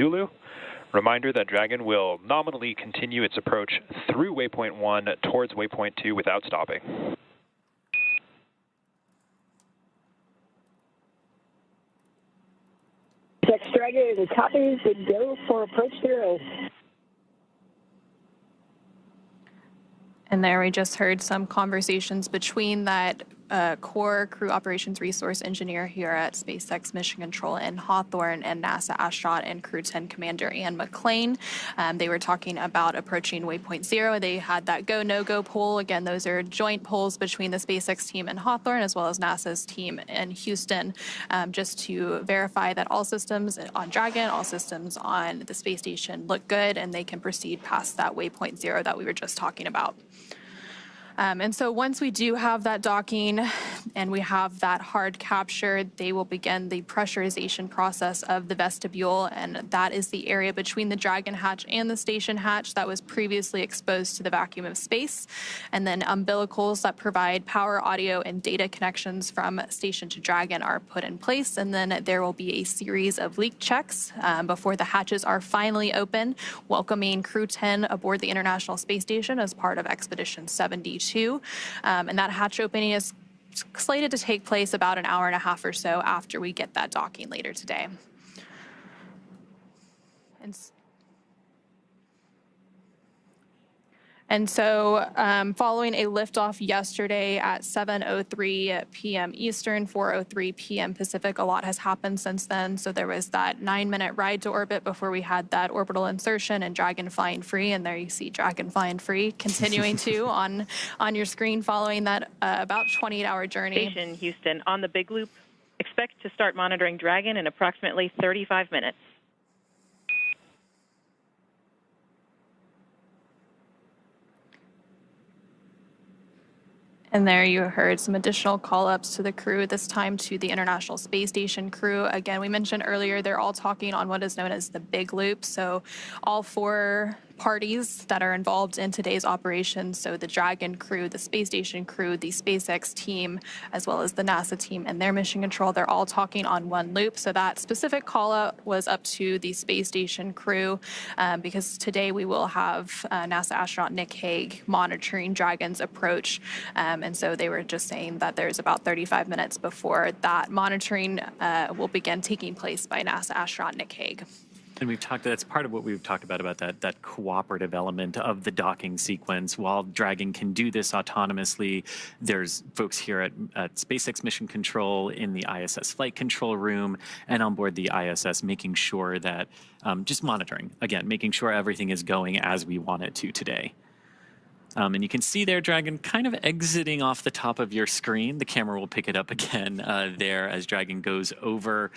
Zulu. Reminder that Dragon will nominally continue its approach through waypoint 1 towards waypoint 2 without stopping. SpaceX Dragon copies and go for approach 0. And there we just heard some conversations between that core crew operations resource engineer here at SpaceX Mission Control in Hawthorne and NASA astronaut and Crew-10 Commander Ann McClain. They were talking about approaching waypoint 0. They had that go, no-go poll. Again, those are joint polls between the SpaceX team in Hawthorne as well as NASA's team in Houston, just to verify that all systems on Dragon, all systems on the space station look good and they can proceed past that waypoint 0 that we were just talking about. And so once we do have that docking and we have that hard capture, they will begin the pressurization process of the vestibule, and that is the area between the Dragon hatch and the station hatch that was previously exposed to the vacuum of space. And then umbilicals that provide power, audio, and data connections from station to Dragon are put in place, and then there will be a series of leak checks before the hatches are finally open, welcoming Crew-10 aboard the International Space Station as part of Expedition 72. And that hatch opening is slated to take place about an hour and a half or so after we get that docking later today. And so following a liftoff yesterday at 7:03 p.m. Eastern, 4:03 p.m. Pacific, a lot has happened since then. So there was that 9-minute ride to orbit before we had that orbital insertion and Dragon flying free. And there you see Dragon flying free continuing to on your screen following that about 28-hour journey. Station Houston, on the big loop. Expect to start monitoring Dragon in approximately 35 minutes. And there you heard some additional call-ups to the crew, this time to the International Space Station crew. Again, we mentioned earlier, they're all talking on what is known as the big loop. So all 4 parties that are involved in today's operation, so the Dragon crew, the space station crew, the SpaceX team, as well as the NASA team and their mission control, they're all talking on one loop. So that specific call out was up to the space station crew because today we will have NASA astronaut Nick Hague monitoring Dragon's approach. And so they were just saying that there's about 35 minutes before that monitoring will begin taking place by NASA astronaut Nick Hague. And we've talked, that's part of what we've talked about that cooperative element of the docking sequence. While Dragon can do this autonomously, there's folks here at SpaceX Mission Control in the ISS flight control room and on board the ISS, making sure that, just monitoring, again, making sure everything is going as we want it to today. And you can see there, Dragon kind of exiting off the top of your screen. The camera will pick it up again there as Dragon goes over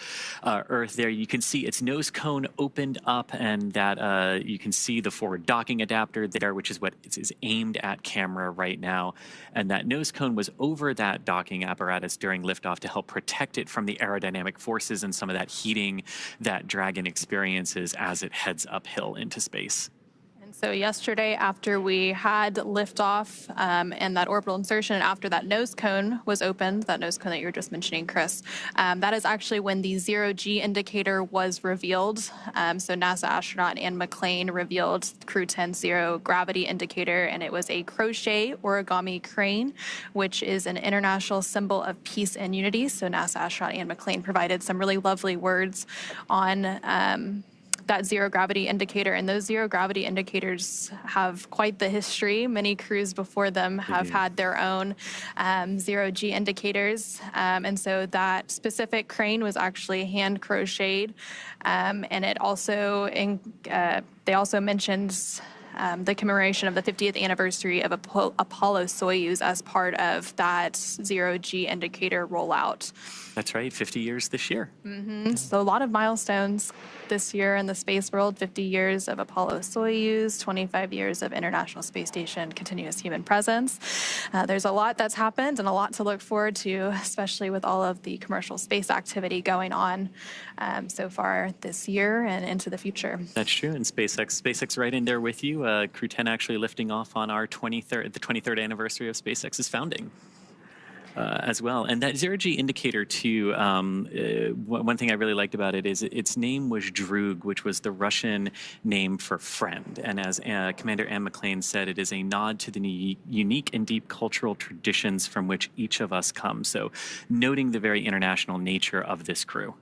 Earth there. You can see its nose cone opened up, and that you can see the forward docking adapter there, which is what is aimed at camera right now. And that nose cone was over that docking apparatus during liftoff to help protect it from the aerodynamic forces and some of that heating that Dragon experiences as it heads uphill into space. So yesterday, after we had liftoff and that orbital insertion, and after that nose cone was opened, that nose cone that you were just mentioning, Chris, that is actually when the 0G indicator was revealed. So NASA astronaut Ann McClain revealed Crew-10 zero gravity indicator, and it was a crochet origami crane, which is an international symbol of peace and unity. So NASA astronaut Ann McClain provided some really lovely words on that zero gravity indicator, and those zero gravity indicators have quite the history. Many crews before them have had their own zero G indicators, and so that specific crane was actually hand crocheted, and it also they also mentioned the commemoration of the 50th anniversary of Apollo-Soyuz as part of that zero G indicator rollout. That's right, 50 years this year. So a lot of milestones this year in the space world: 50 years of Apollo-Soyuz, 25 years of International Space Station continuous human presence. There's a lot that's happened and a lot to look forward to, especially with all of the commercial space activity going on so far this year and into the future. That's true, and SpaceX right in there with you. Crew-10 actually lifting off on our the 23rd anniversary of SpaceX's founding. as well. And that zero-G indicator, too, one thing I really liked about it is its name was Drug, which was the Russian name for friend. And as Commander Anne McClain said, it is a nod to the unique and deep cultural traditions from which each of us come. So noting the very international nature of this crew.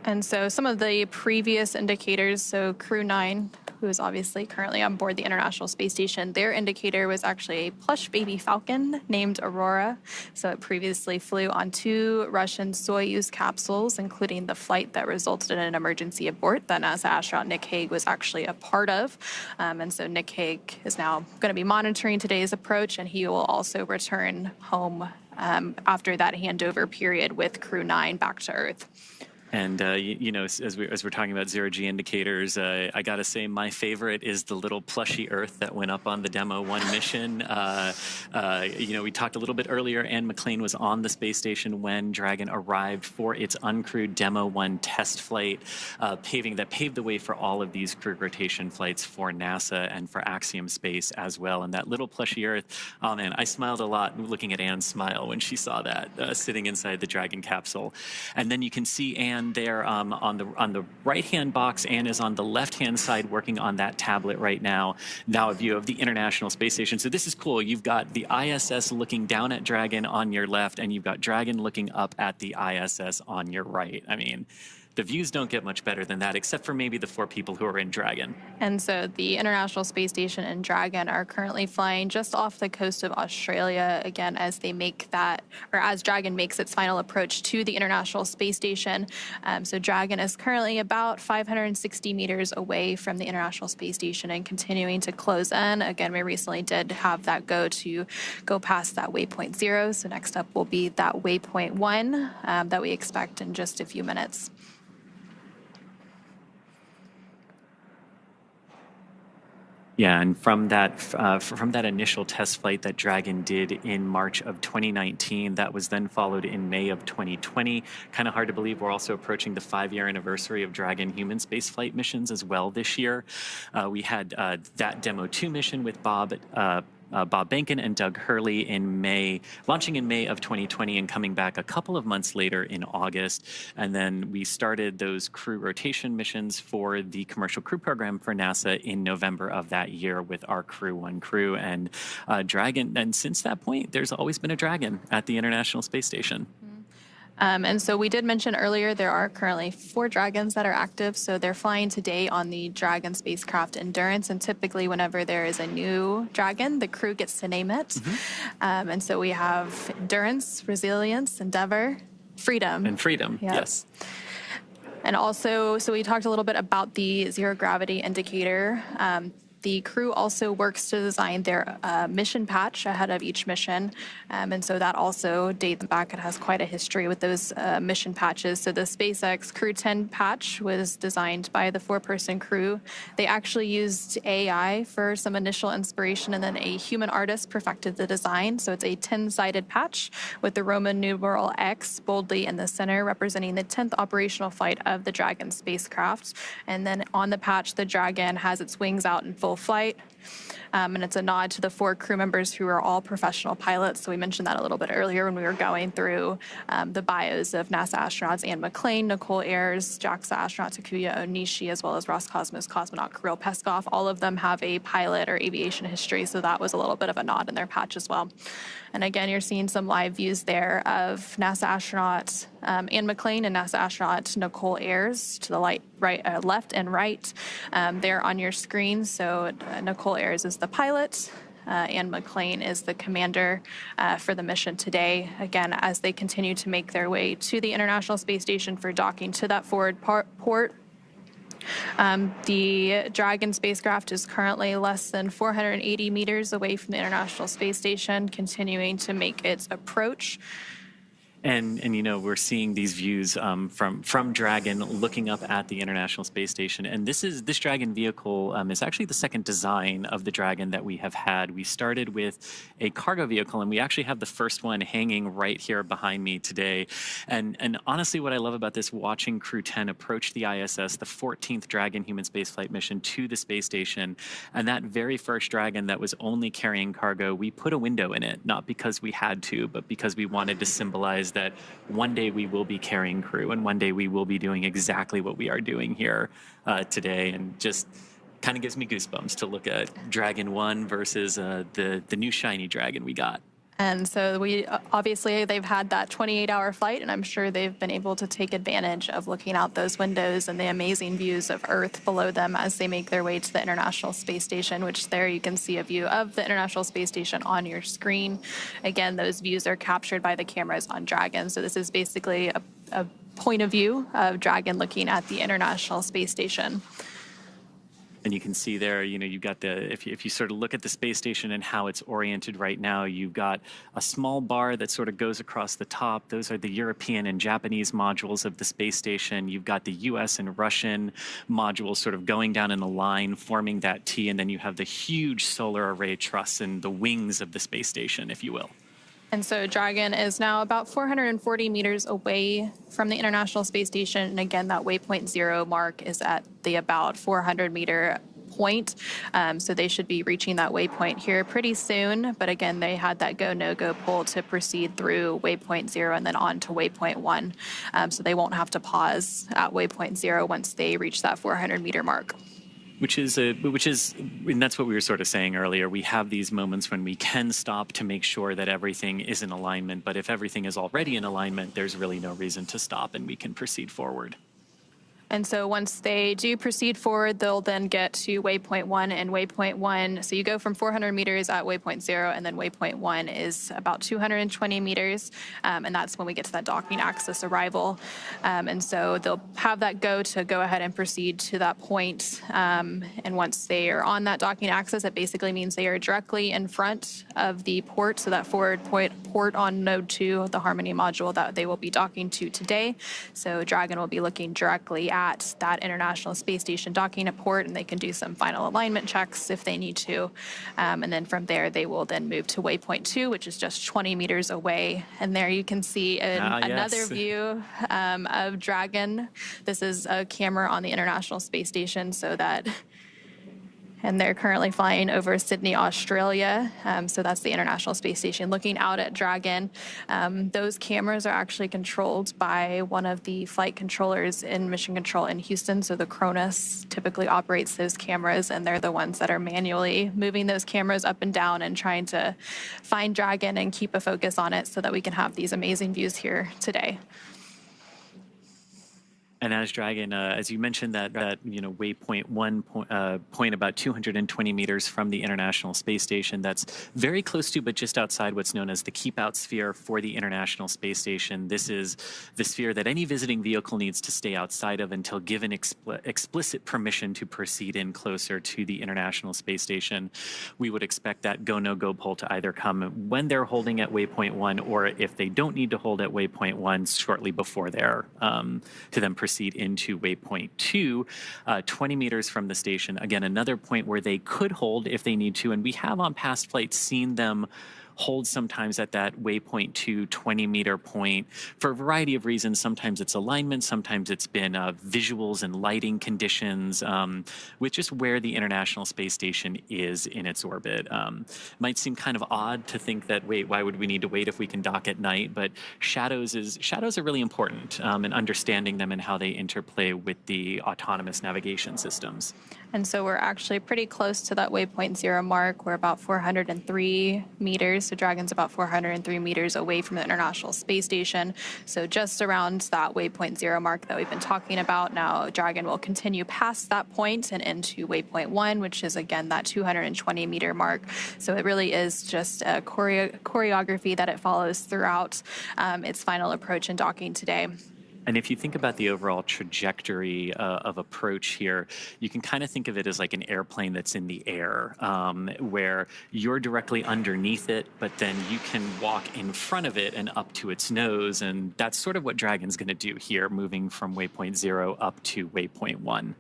And so some of the previous indicators, so Crew-9, who is obviously currently on board the International Space Station, their indicator was actually a plush baby falcon named Aurora. So it previously flew on 2 Russian Soyuz capsules, including the flight that resulted in an emergency abort that NASA astronaut Nick Hague was actually a part of. And so Nick Hague is now going to be monitoring today's approach, and he will also return home after that handover period with Crew-9 back to Earth. And, as we're talking about zero-G indicators, I got to say my favorite is the little plushy Earth that went up on the Demo 1 mission. We talked a little bit earlier, Anne McClain was on the space station when Dragon arrived for its uncrewed Demo 1 test flight, paved the way for all of these crew rotation flights for NASA and for Axiom Space as well. And that little plushy Earth, oh man, I smiled a lot looking at Anne's smile when she saw that sitting inside the Dragon capsule. And then you can see Anne there on the right-hand box. Anne is on the left-hand side working on that tablet right now. Now a view of the International Space Station. So this is cool. You've got the ISS looking down at Dragon on your left, and you've got Dragon looking up at the ISS on your right. I mean, the views don't get much better than that, except for maybe the 4 people who are in Dragon. And so the International Space Station and Dragon are currently flying just off the coast of Australia, again, as Dragon makes its final approach to the International Space Station. So Dragon is currently about 560 meters away from the International Space Station and continuing to close in. Again, we recently did have that go past that waypoint 0. So next up will be that waypoint 1 that we expect in just a few minutes. Yeah, and from that initial test flight that Dragon did in March of 2019, that was then followed in May of 2020. Kind of hard to believe we're also approaching the 5-year anniversary of Dragon human spaceflight missions as well this year. We had that Demo 2 mission with Bob Behnken and Doug Hurley launching in May of 2020 and coming back a couple of months later in August. And then we started those crew rotation missions for the Commercial Crew Program for NASA in November of that year with our Crew-1 crew and Dragon. And since that point, there's always been a Dragon at the International Space Station. And so we did mention earlier there are currently 4 Dragons that are active. So they're flying today on the Dragon spacecraft Endurance. And typically whenever there is a new Dragon, the crew gets to name it. And so we have Endurance, Resilience, Endeavor, Freedom. And Freedom, yes. And also, so we talked a little bit about the zero gravity indicator. The crew also works to design their mission patch ahead of each mission. And so that also dates back. It has quite a history with those mission patches. So the SpaceX Crew-10 patch was designed by the 4-person crew. They actually used AI for some initial inspiration, and then a human artist perfected the design. So it's a 10-sided patch with the Roman numeral X boldly in the center, representing the 10th operational flight of the Dragon spacecraft. And then on the patch, the Dragon has its wings out in full flight. And it's a nod to the 4 crew members who are all professional pilots. So we mentioned that a little bit earlier when we were going through the bios of NASA astronauts Anne McClain, Nicole Ayers, JAXA astronaut Takuya Onishi, as well as Roscosmos cosmonaut Kirill Peskov. All of them have a pilot or aviation history, so that was a little bit of a nod in their patch as well. And again, you're seeing some live views there of NASA astronaut Anne McClain and NASA astronaut Nicole Ayers to the left and right there on your screen. So Nicole Ayers is the pilot. Anne McClain is the commander for the mission today. Again, as they continue to make their way to the International Space Station for docking to that forward port. The Dragon spacecraft is currently less than 480 meters away from the International Space Station, continuing to make its approach. And you know, we're seeing these views from Dragon looking up at the International Space Station. And this Dragon vehicle is actually the second design of the Dragon that we have had. We started with a cargo vehicle, and we actually have the first one hanging right here behind me today. And honestly, what I love about this, watching Crew-10 approach the ISS, the 14th Dragon human spaceflight mission to the space station, and that very first Dragon that was only carrying cargo, we put a window in it, not because we had to, but because we wanted to symbolize that one day we will be carrying crew, and one day we will be doing exactly what we are doing here today. And just kind of gives me goosebumps to look at Dragon 1 versus the new shiny Dragon we got. And so we obviously they've had that 28-hour flight, and I'm sure they've been able to take advantage of looking out those windows and the amazing views of Earth below them as they make their way to the International Space Station, which there you can see a view of the International Space Station on your screen. Again, those views are captured by the cameras on Dragon. So this is basically a point of view of Dragon looking at the International Space Station. And you can see there, you know, you've got if you sort of look at the space station and how it's oriented right now, you've got a small bar that sort of goes across the top. Those are the European and Japanese modules of the space station. You've got the US and Russian modules sort of going down in a line, forming that T. And then you have the huge solar array truss and the wings of the space station, if you will. And so Dragon is now about 440 meters away from the International Space Station. And again, that waypoint 0 mark is at the about 400-meter point. So they should be reaching that waypoint here pretty soon. But again, they had that go, no-go pull to proceed through waypoint 0 and then on to waypoint 1. So they won't have to pause at waypoint 0 once they reach that 400-meter mark. Which is, and that's what we were sort of saying earlier. We have these moments when we can stop to make sure that everything is in alignment. But if everything is already in alignment, there's really no reason to stop, and we can proceed forward. And so once they do proceed forward, they'll then get to waypoint 1 and waypoint 1. So you go from 400 meters at waypoint 0, and then waypoint 1 is about 220 meters. And that's when we get to that docking axis arrival. And so they'll have that go ahead and proceed to that point. And once they are on that docking axis, it basically means they are directly in front of the port. So that forward port on node 2, the Harmony module that they will be docking to today. So Dragon will be looking directly at that International Space Station docking at port, and they can do some final alignment checks if they need to. And then from there, they will then move to waypoint 2, which is just 20 meters away. And there you can see another view of Dragon. This is a camera on the International Space Station, and they're currently flying over Sydney, Australia. So that's the International Space Station looking out at Dragon. Those cameras are actually controlled by one of the flight controllers in Mission Control in Houston. So the Cronus typically operates those cameras, and they're the ones that are manually moving those cameras up and down and trying to find Dragon and keep a focus on it so that we can have these amazing views here today. And as Dragon, as you mentioned, that waypoint 1 point about 220 meters from the International Space Station, that's very close to, but just outside what's known as the keep-out sphere for the International Space Station. This is the sphere that any visiting vehicle needs to stay outside of until given explicit permission to proceed in closer to the International Space Station. We would expect that go, no-go pull to either come when they're holding at waypoint 1, or if they don't need to hold at waypoint 1, shortly before there, to then proceed into waypoint 2, 20 meters from the station. Again, another point where they could hold if they need to, and we have on past flights seen them hold sometimes at that waypoint 2 20-meter point for a variety of reasons. Sometimes it's alignment, sometimes it's been visuals and lighting conditions, with just where the International Space Station is in its orbit. Might seem kind of odd to think that, wait, why would we need to wait if we can dock at night? But shadows are really important, and understanding them and how they interplay with the autonomous navigation systems. And so we're actually pretty close to that waypoint 0 mark. We're about 403 meters. So Dragon's about 403 meters away from the International Space Station. So just around that waypoint 0 mark that we've been talking about. Now Dragon will continue past that point and into waypoint 1, which is again that 220 meter mark. So it really is just a choreography that it follows throughout its final approach and docking today. And if you think about the overall trajectory of approach here, you can kind of think of it as like an airplane that's in the air, where you're directly underneath it, but then you can walk in front of it and up to its nose. And that's sort of what Dragon's going to do here, moving from waypoint 0 up to waypoint 1.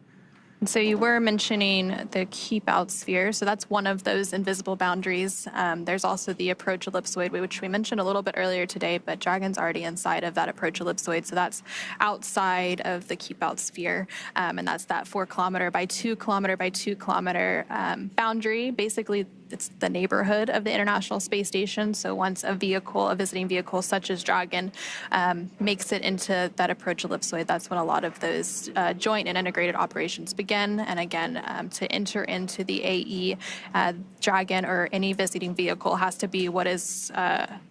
So you were mentioning the keep out sphere. So that's one of those invisible boundaries. There's also the approach ellipsoid, which we mentioned a little bit earlier today, but Dragon's already inside of that approach ellipsoid. So that's outside of the keep out sphere. And that's that 4 kilometer by 2 kilometer by 2 kilometer boundary. Basically, it's the neighborhood of the International Space Station. So once a visiting vehicle such as Dragon, makes it into that approach ellipsoid, that's when a lot of those joint and integrated operations begin. And again, to enter into the AE, Dragon or any visiting vehicle has to be what is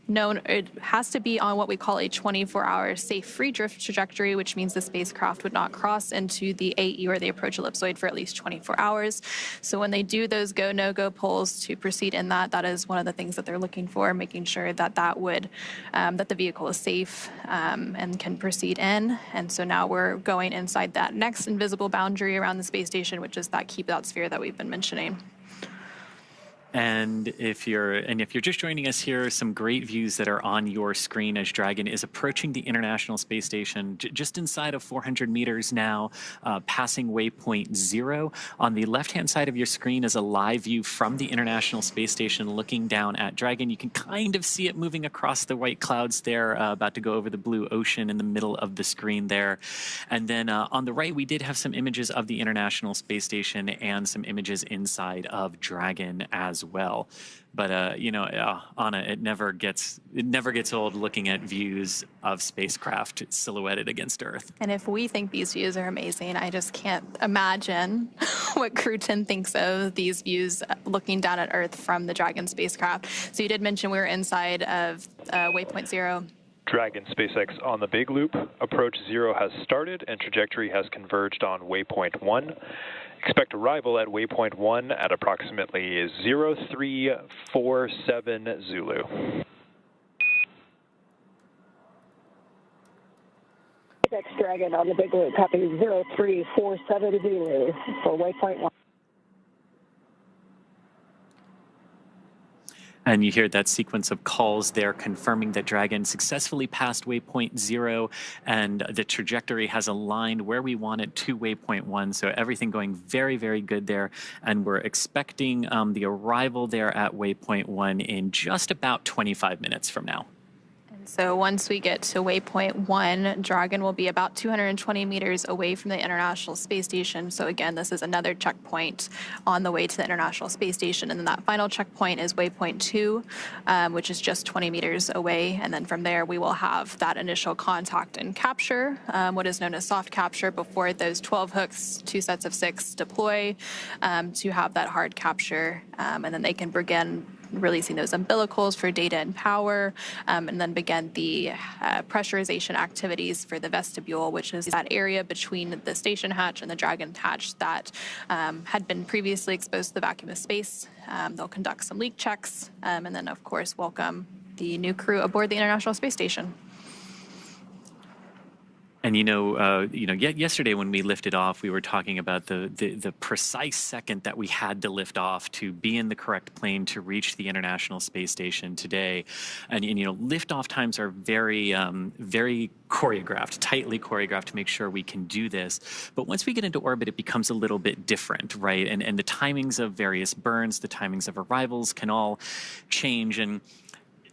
known. It has to be on what we call a 24-hour safe free drift trajectory, which means the spacecraft would not cross into the AE or the approach ellipsoid for at least 24 hours. So when they do those go, no-go polls to proceed in that is one of the things that they're looking for, making sure that that the vehicle is safe and can proceed in. And so now we're going inside that next invisible boundary around the space station, which is that keep out sphere that we've been mentioning. And if you're just joining us here, some great views that are on your screen as Dragon is approaching the International Space Station, just inside of 400 meters now, passing waypoint 0. On the left-hand side of your screen is a live view from the International Space Station looking down at Dragon. You can kind of see it moving across the white clouds there, about to go over the blue ocean in the middle of the screen there. And then on the right, we did have some images of the International Space Station and some images inside of Dragon as well. But Anna, it never gets old looking at views of spacecraft silhouetted against Earth. And if we think these views are amazing, I just can't imagine what Crew-10 thinks of these views looking down at Earth from the Dragon spacecraft. So you did mention we were inside of waypoint 0. Dragon SpaceX on the big loop. Approach 0 has started and trajectory has converged on waypoint 1. Expect arrival at waypoint 1 at approximately 0347 Zulu. SpaceX Dragon on the big loop, copy 0347 Zulu for waypoint 1. And you hear that sequence of calls there confirming that Dragon successfully passed waypoint 0 and the trajectory has aligned where we want it to waypoint 1. So everything going very, very good there. And we're expecting the arrival there at waypoint 1 in just about 25 minutes from now. So once we get to waypoint 1, Dragon will be about 220 meters away from the International Space Station. So again, this is another checkpoint on the way to the International Space Station. And then that final checkpoint is waypoint 2, which is just 20 meters away. And then from there, we will have that initial contact and capture, what is known as soft capture, before those 12 hooks, 2 sets of 6 deploy to have that hard capture. And then they can begin releasing those umbilicals for data and power, and then begin the pressurization activities for the vestibule, which is that area between the station hatch and the Dragon hatch that had been previously exposed to the vacuum of space. They'll conduct some leak checks, and then, of course, welcome the new crew aboard the International Space Station. And yesterday when we lifted off, we were talking about the precise second that we had to lift off to be in the correct plane to reach the International Space Station today. And liftoff times are very, very choreographed, tightly choreographed to make sure we can do this. But once we get into orbit, it becomes a little bit different, right? And the timings of various burns, the timings of arrivals can all change. And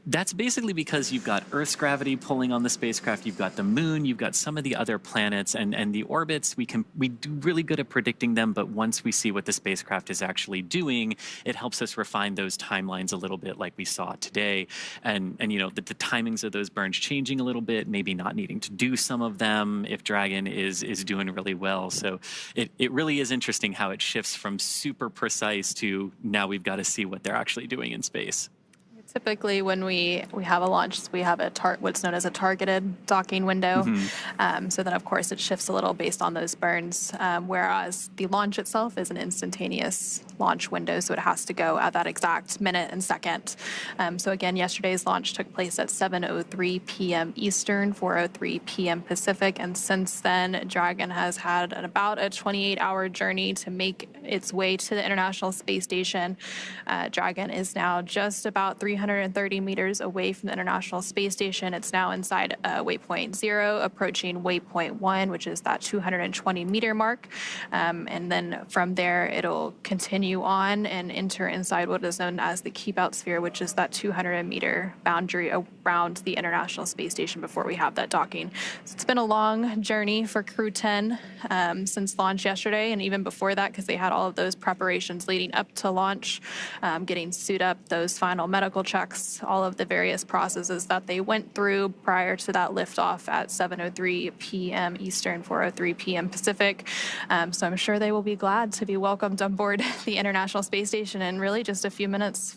that's basically because you've got Earth's gravity pulling on the spacecraft, you've got the moon, you've got some of the other planets, and the orbits, we do really good at predicting them, but once we see what the spacecraft is actually doing, it helps us refine those timelines a little bit like we saw today. And the timings of those burns changing a little bit, maybe not needing to do some of them if Dragon is doing really well. So it really is interesting how it shifts from super precise to now we've got to see what they're actually doing in space. Typically, when we have a launch, we have what's known as a targeted docking window. So then, of course, it shifts a little based on those burns, whereas the launch itself is an instantaneous launch window, so it has to go at that exact minute and second. So again, yesterday's launch took place at 7:03 p.m. Eastern, 4:03 p.m. Pacific, and since then, Dragon has had about a 28-hour journey to make its way to the International Space Station. Dragon is now just about 330 meters away from the International Space Station. It's now inside waypoint 0, approaching waypoint 1, which is that 220-meter mark. And then from there, it'll continue on and enter inside what is known as the keep-out sphere, which is that 200-meter boundary around the International Space Station before we have that docking. So it's been a long journey for Crew-10 since launch yesterday, and even before that, because they had all of those preparations leading up to launch, getting suited up, those final medical checks, all of the various processes that they went through prior to that liftoff at 7:03 p.m. Eastern, 4:03 p.m. Pacific. So I'm sure they will be glad to be welcomed on board the International Space Station in really just a few minutes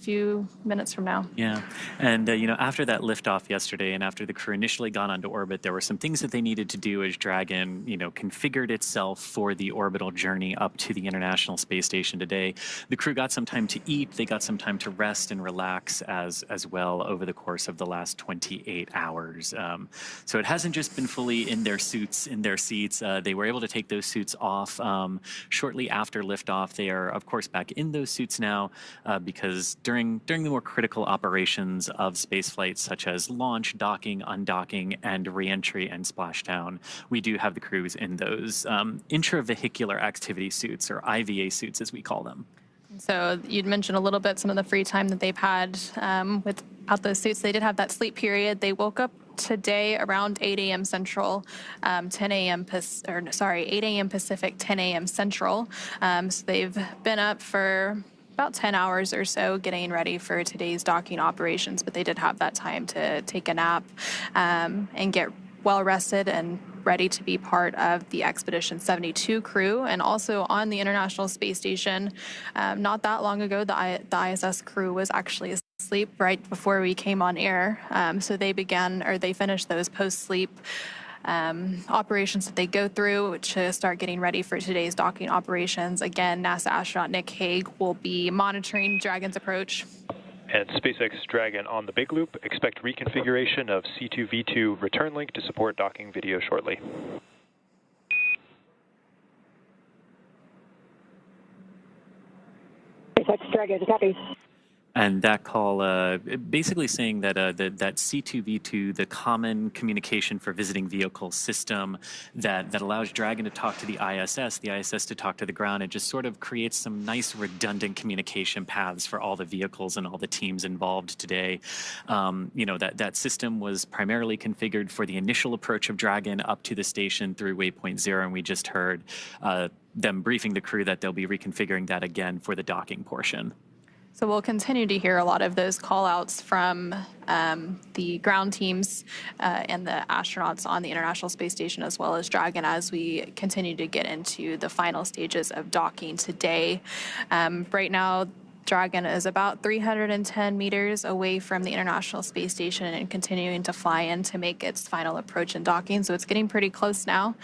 from now. Yeah, and after that liftoff yesterday, and after the crew initially got onto orbit, there were some things that they needed to do as Dragon, configured itself for the orbital journey up to the International Space Station today. The crew got some time to eat, they got some time to rest and relax as well over the course of the last 28 hours. So it hasn't just been fully in their suits, in their seats. They were able to take those suits off shortly after liftoff. They are, of course, back in those suits now because during the more critical operations of spaceflight, such as launch, docking, undocking, and reentry and splashdown, we do have the crews in those intravehicular activity suits, or IVA suits as we call them. So you'd mentioned a little bit some of the free time that they've had without those suits. They did have that sleep period. They woke up today around 8 a.m. Central, 8 a.m. Pacific, 10 a.m. Central. So they've been up for about 10 hours or so getting ready for today's docking operations, but they did have that time to take a nap and get well rested and ready to be part of the Expedition 72 crew. And also on the International Space Station, not that long ago, the ISS crew was actually asleep right before we came on air. So they finished those post-sleep operations that they go through to start getting ready for today's docking operations. Again, NASA astronaut Nick Hague will be monitoring Dragon's approach. And SpaceX Dragon on the big loop. Expect reconfiguration of C2V2 return link to support docking video shortly. SpaceX Dragon, copy. And that call basically saying that that C2V2, the common communication for visiting vehicle system that allows Dragon to talk to the ISS to talk to the ground, it just sort of creates some nice redundant communication paths for all the vehicles and all the teams involved today. That system was primarily configured for the initial approach of Dragon up to the station through waypoint 0, and we just heard them briefing the crew that they'll be reconfiguring that again for the docking portion. So we'll continue to hear a lot of those call-outs from the ground teams and the astronauts on the International Space Station, as well as Dragon, as we continue to get into the final stages of docking today. Right now, Dragon is about 310 meters away from the International Space Station and continuing to fly in to make its final approach and docking. So it's getting pretty close now.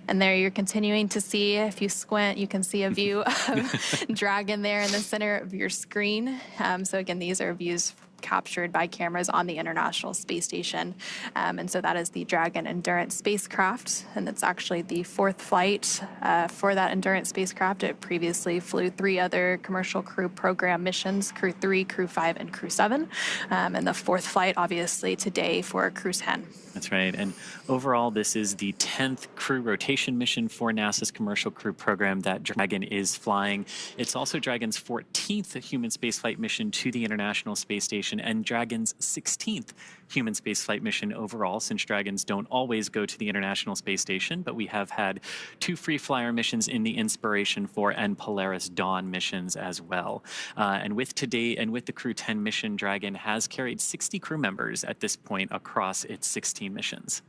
And there you're continuing to see, if you squint, you can see a view of Dragon there in the center of your screen. So again, these are views captured by cameras on the International Space Station. And so that is the Dragon Endurance spacecraft, and it's actually the fourth flight for that Endurance spacecraft. It previously flew 3 other commercial crew program missions, Crew 3, Crew 5, and Crew 7, and the fourth flight, obviously, today for Crew-10. That's right. And overall, this is the 10th crew rotation mission for NASA's Commercial Crew Program that Dragon is flying. It's also Dragon's 14th human spaceflight mission to the International Space Station and Dragon's 16th human spaceflight mission overall, since Dragons don't always go to the International Space Station, but we have had 2 free flyer missions in the Inspiration 4 and Polaris Dawn missions as well. And with the Crew-10 mission, Dragon has carried 60 crew members at this point across its 16 missions.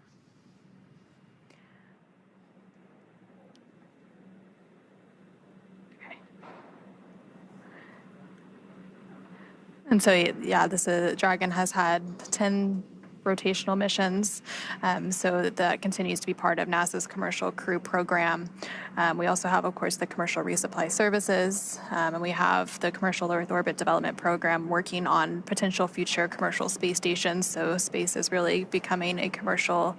And so, yeah, Dragon has had 10 rotational missions, so that continues to be part of NASA's Commercial Crew program. We also have, of course, the Commercial Resupply Services, and we have the Commercial Earth Orbit Development Program working on potential future commercial space stations. So space is really becoming a commercial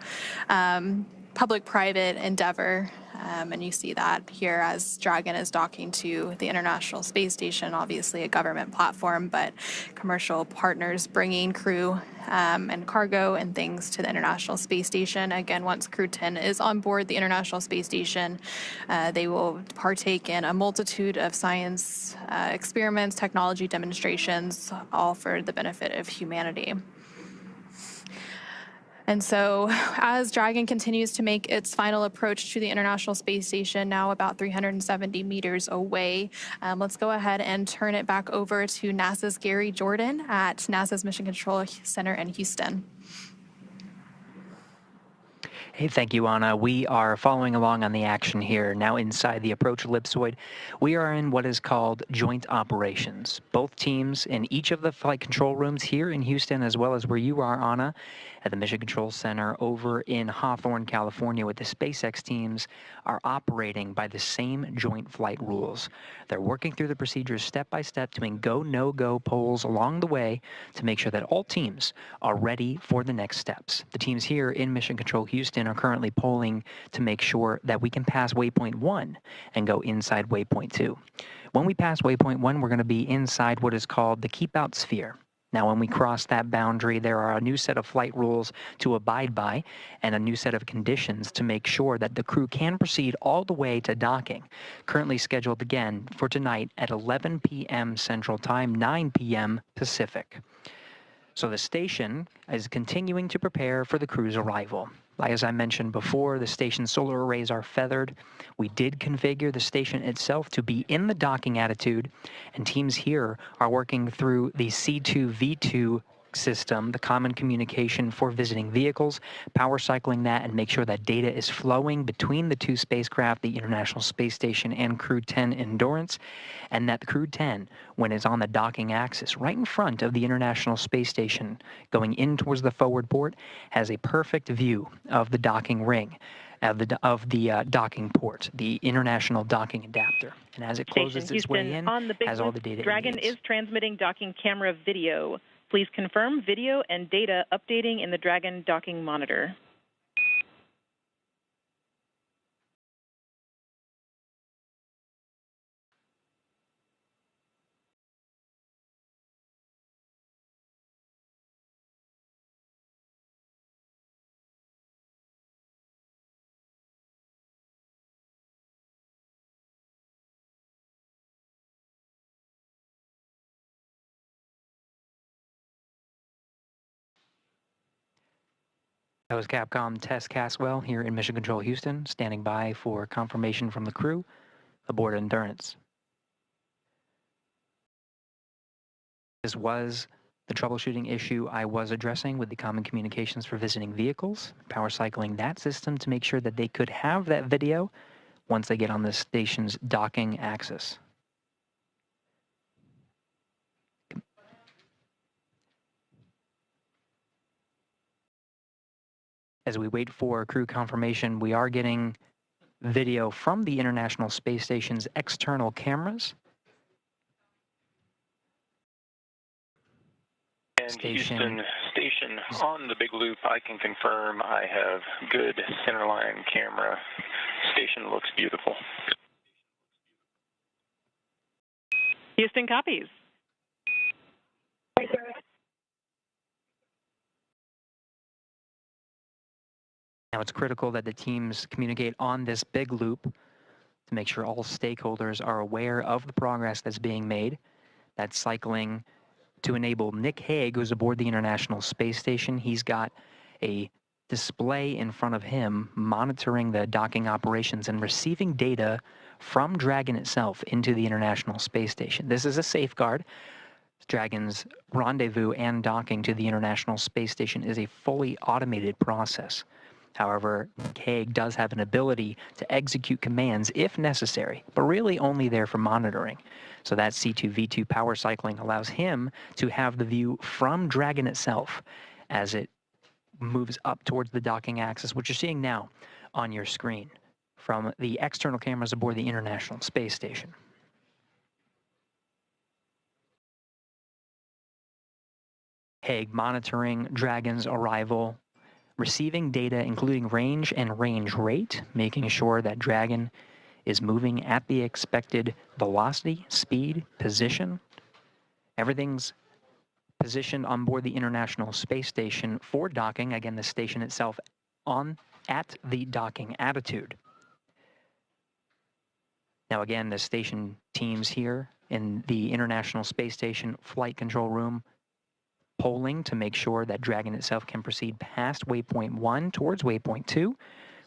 public-private endeavor. And you see that here as Dragon is docking to the International Space Station, obviously a government platform, but commercial partners bringing crew and cargo and things to the International Space Station. Again, once Crew-10 is on board the International Space Station, they will partake in a multitude of science experiments, technology demonstrations, all for the benefit of humanity. And so as Dragon continues to make its final approach to the International Space Station, now about 370 meters away, let's go ahead and turn it back over to NASA's Gary Jordan at NASA's Mission Control Center in Houston. Hey, thank you, Anna. We are following along on the action here. Now inside the approach ellipsoid, we are in what is called joint operations. Both teams in each of the flight control rooms here in Houston, as well as where you are, Anna, at the Mission Control Center over in Hawthorne, California, with the SpaceX teams, are operating by the same joint flight rules. They're working through the procedures step by step, doing go, no-go polls along the way to make sure that all teams are ready for the next steps. The teams here in Mission Control Houston are currently polling to make sure that we can pass waypoint 1 and go inside waypoint 2. When we pass waypoint 1, we're going to be inside what is called the keep out sphere. Now, when we cross that boundary, there are a new set of flight rules to abide by and a new set of conditions to make sure that the crew can proceed all the way to docking, currently scheduled again for tonight at 11 p.m. Central Time, 9 p.m. Pacific. So the station is continuing to prepare for the crew's arrival. As I mentioned before, the station's solar arrays are feathered. We did configure the station itself to be in the docking attitude, and teams here are working through the C2V2 system, the common communication for visiting vehicles, power cycling that and make sure that data is flowing between the two spacecraft, the International Space Station and Crew-10 Endurance, and that Crew-10, when it's on the docking axis right in front of the International Space Station going in towards the forward port, has a perfect view of the docking ring, of the docking port, the International Docking Adapter. And as it closes its way in, has all the data Dragon is transmitting docking camera video. Please confirm video and data updating in the Dragon docking monitor. That was Capcom Tess Caswell here in Mission Control Houston, standing by for confirmation from the crew aboard Endurance. This was the troubleshooting issue I was addressing with the common communications for visiting vehicles, power cycling that system to make sure that they could have that video once they get on the station's docking axis. As we wait for crew confirmation, we are getting video from the International Space Station's external cameras. And Houston Station on the big loop, I can confirm I have good centerline camera. Station looks beautiful. Houston copies. Now it's critical that the teams communicate on this big loop to make sure all stakeholders are aware of the progress that's being made. That's cycling to enable Nick Hague, who's aboard the International Space Station. He's got a display in front of him monitoring the docking operations and receiving data from Dragon itself into the International Space Station. This is a safeguard. Dragon's rendezvous and docking to the International Space Station is a fully automated process. However, Hague does have an ability to execute commands if necessary, but really only there for monitoring. So that C2V2 power cycling allows him to have the view from Dragon itself as it moves up towards the docking axis, which you're seeing now on your screen from the external cameras aboard the International Space Station. Hague monitoring Dragon's arrival, receiving data including range and range rate, making sure that Dragon is moving at the expected velocity, speed, position. Everything's positioned on board the International Space Station for docking. Again, the station itself at the docking attitude. Now again, the station teams here in the International Space Station flight control room polling to make sure that Dragon itself can proceed past waypoint 1 towards waypoint 2.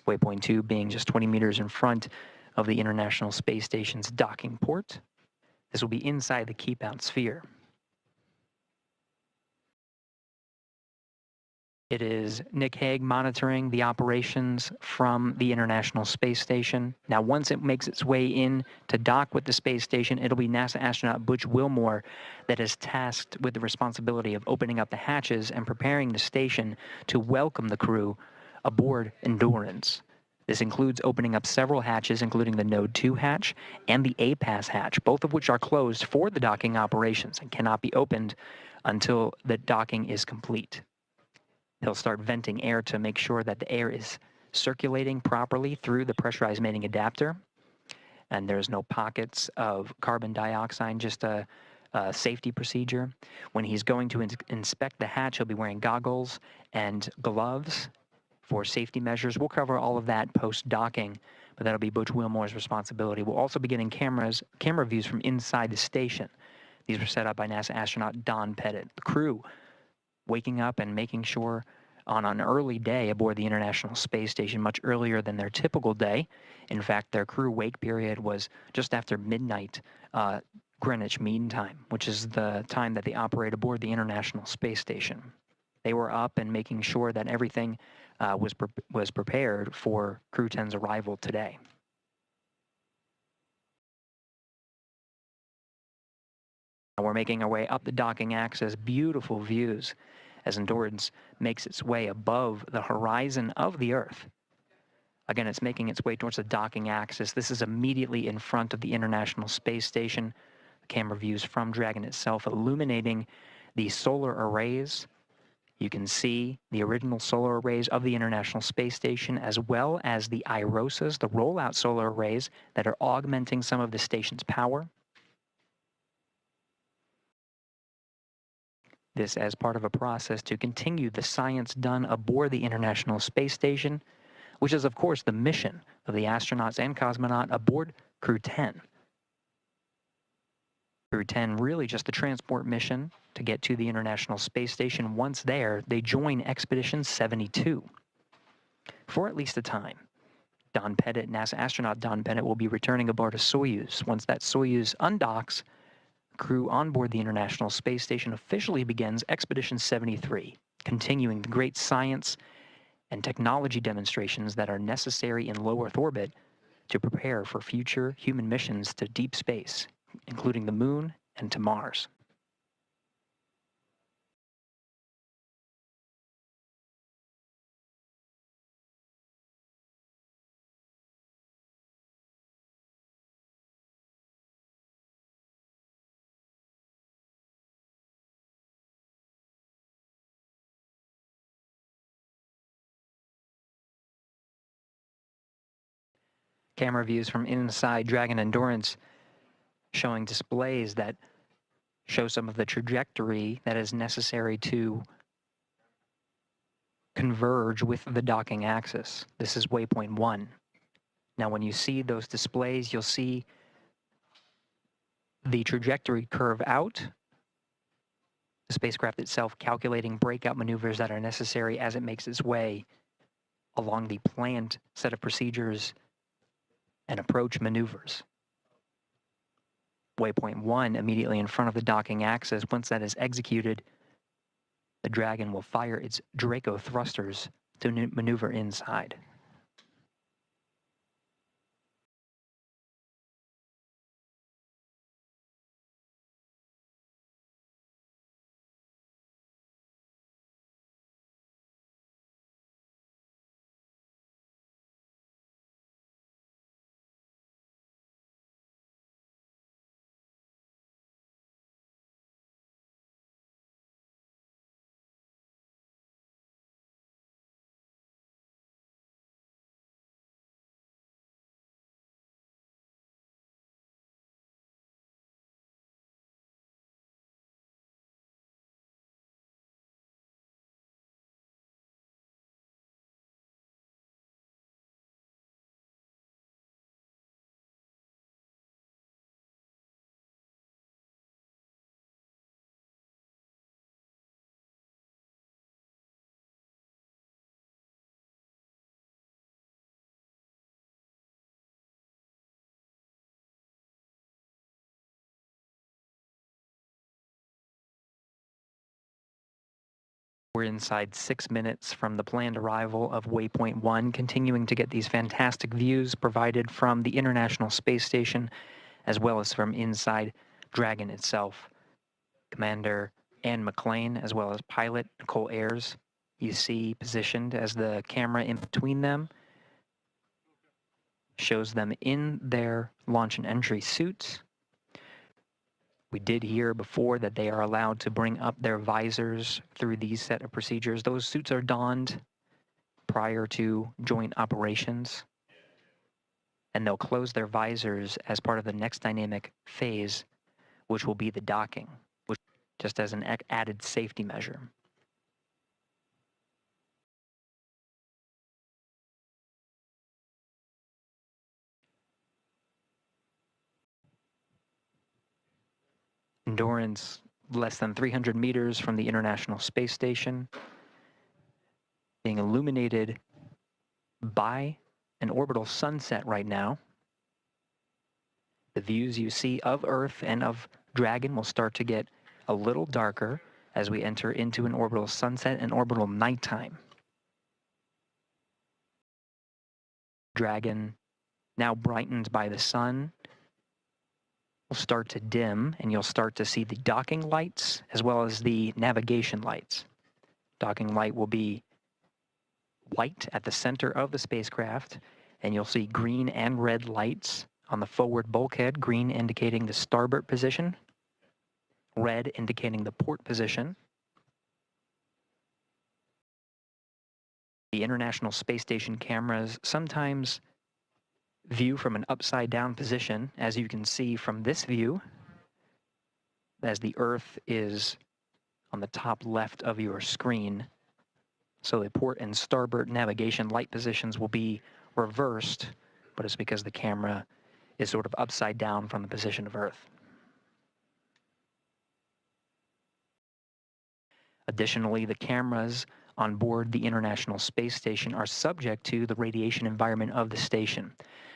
Waypoint 2 being just 20 meters in front of the International Space Station's docking port. This will be inside the keep-out sphere. It is Nick Hague monitoring the operations from the International Space Station. Now, once it makes its way in to dock with the space station, it'll be NASA astronaut Butch Wilmore that is tasked with the responsibility of opening up the hatches and preparing the station to welcome the crew aboard Endurance. This includes opening up several hatches, including the Node 2 hatch and the APAS hatch, both of which are closed for the docking operations and cannot be opened until the docking is complete. He'll start venting air to make sure that the air is circulating properly through the pressurized mating adapter, and there's no pockets of carbon dioxide, just a safety procedure. When he's going to inspect the hatch, he'll be wearing goggles and gloves for safety measures. We'll cover all of that post-docking, but that'll be Butch Wilmore's responsibility. We'll also be getting camera views from inside the station. These were set up by NASA astronaut Don Pettit. The crew waking up and making sure on an early day aboard the International Space Station, much earlier than their typical day. In fact, their crew wake period was just after midnight Greenwich Mean Time, which is the time that they operate aboard the International Space Station. They were up and making sure that everything was prepared for Crew-10's arrival today. We're making our way up the docking axis, beautiful views as Endurance makes its way above the horizon of the Earth. Again, it's making its way towards the docking axis. This is immediately in front of the International Space Station. The camera views from Dragon itself illuminating the solar arrays. You can see the original solar arrays of the International Space Station, as well as the IROSAs, the rollout solar arrays that are augmenting some of the station's power. This as part of a process to continue the science done aboard the International Space Station, which is, of course, the mission of the astronauts and cosmonaut aboard Crew-10. Crew-10 really just a transport mission to get to the International Space Station. Once there, they join Expedition 72 for at least a time. Don Pettit, NASA astronaut Don Pettit, will be returning aboard a Soyuz. Once that Soyuz undocks, crew on board the International Space Station officially begins Expedition 73, continuing the great science and technology demonstrations that are necessary in low Earth orbit to prepare for future human missions to deep space, including the Moon and to Mars. Camera views from inside Dragon Endurance showing displays that show some of the trajectory that is necessary to converge with the docking axis. This is waypoint 1. Now, when you see those displays, you'll see the trajectory curve out, the spacecraft itself calculating breakout maneuvers that are necessary as it makes its way along the planned set of procedures and approach maneuvers. Waypoint 1 immediately in front of the docking axis. Once that is executed, the Dragon will fire its Draco thrusters to maneuver inside. We're inside 6 minutes from the planned arrival of Waypoint 1, continuing to get these fantastic views provided from the International Space Station, as well as from inside Dragon itself. Commander Ann McLean, as well as pilot Nicole Ayers, you see positioned as the camera in between them, shows them in their launch and entry suits. We did hear before that they are allowed to bring up their visors through these set of procedures. Those suits are donned prior to joint operations, and they'll close their visors as part of the next dynamic phase, which will be the docking, which just as an added safety measure. Endurance less than 300 meters from the International Space Station, being illuminated by an orbital sunset right now. The views you see of Earth and of Dragon will start to get a little darker as we enter into an orbital sunset and orbital nighttime. Dragon, now brightened by the sun, will start to dim, and you'll start to see the docking lights as well as the navigation lights. Docking light will be white at the center of the spacecraft, and you'll see green and red lights on the forward bulkhead, green indicating the starboard position, red indicating the port position. The International Space Station cameras sometimes view from an upside down position, as you can see from this view, as the Earth is on the top left of your screen. So the port and starboard navigation light positions will be reversed, but it's because the camera is sort of upside down from the position of Earth. Additionally, the cameras on board the International Space Station are subject to the radiation environment of the station.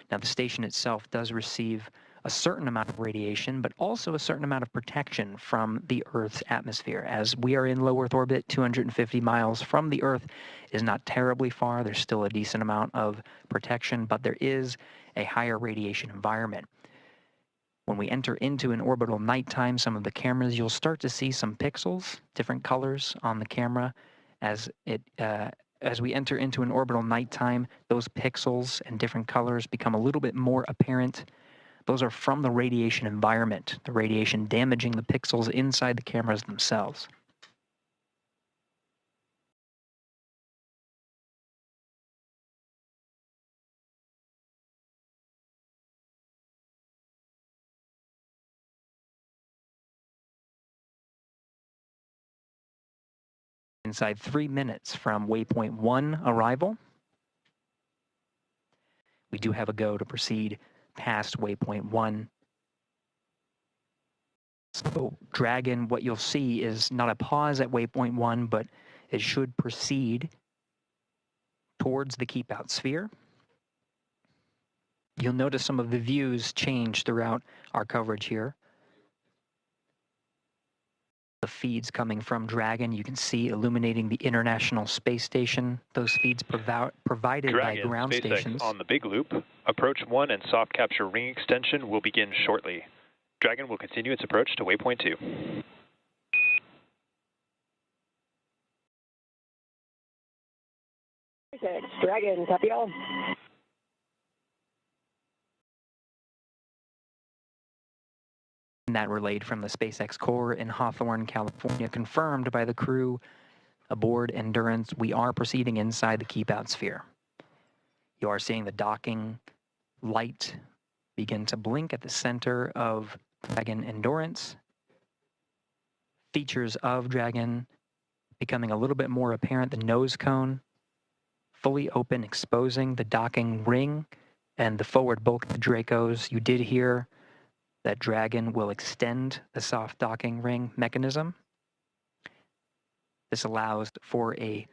Now, the station itself does receive a certain amount of radiation, but also a certain amount of protection from the Earth's atmosphere. As we are in low Earth orbit, 250 miles from the Earth is not terribly far. There's still a decent amount of protection, but there is a higher radiation environment. When we enter into an orbital nighttime, some of the cameras, you'll start to see some pixels, different colors on the camera. As we enter into an orbital nighttime, those pixels and different colors become a little bit more apparent. Those are from the radiation environment, the radiation damaging the pixels inside the cameras themselves. Inside 3 minutes from Waypoint 1 arrival, we do have a go to proceed past Waypoint 1. So Dragon, what you'll see is not a pause at Waypoint 1, but it should proceed towards the keep out sphere. You'll notice some of the views change throughout our coverage here. The feeds coming from Dragon, you can see illuminating the International Space Station. Those feeds provided by ground SpaceX stations. On the Big Loop, approach 1 and soft capture ring extension will begin shortly. Dragon will continue its approach to waypoint 2. SpaceX Dragon, copy all. That relayed from the SpaceX core in Hawthorne, California, confirmed by the crew aboard Endurance. We are proceeding inside the keep-out sphere. You are seeing the docking light begin to blink at the center of Dragon Endurance. Features of Dragon becoming a little bit more apparent. The nose cone fully open, exposing the docking ring and the forward bulk of the Dracos. You did hear that Dragon will extend the soft docking ring mechanism. This allows for a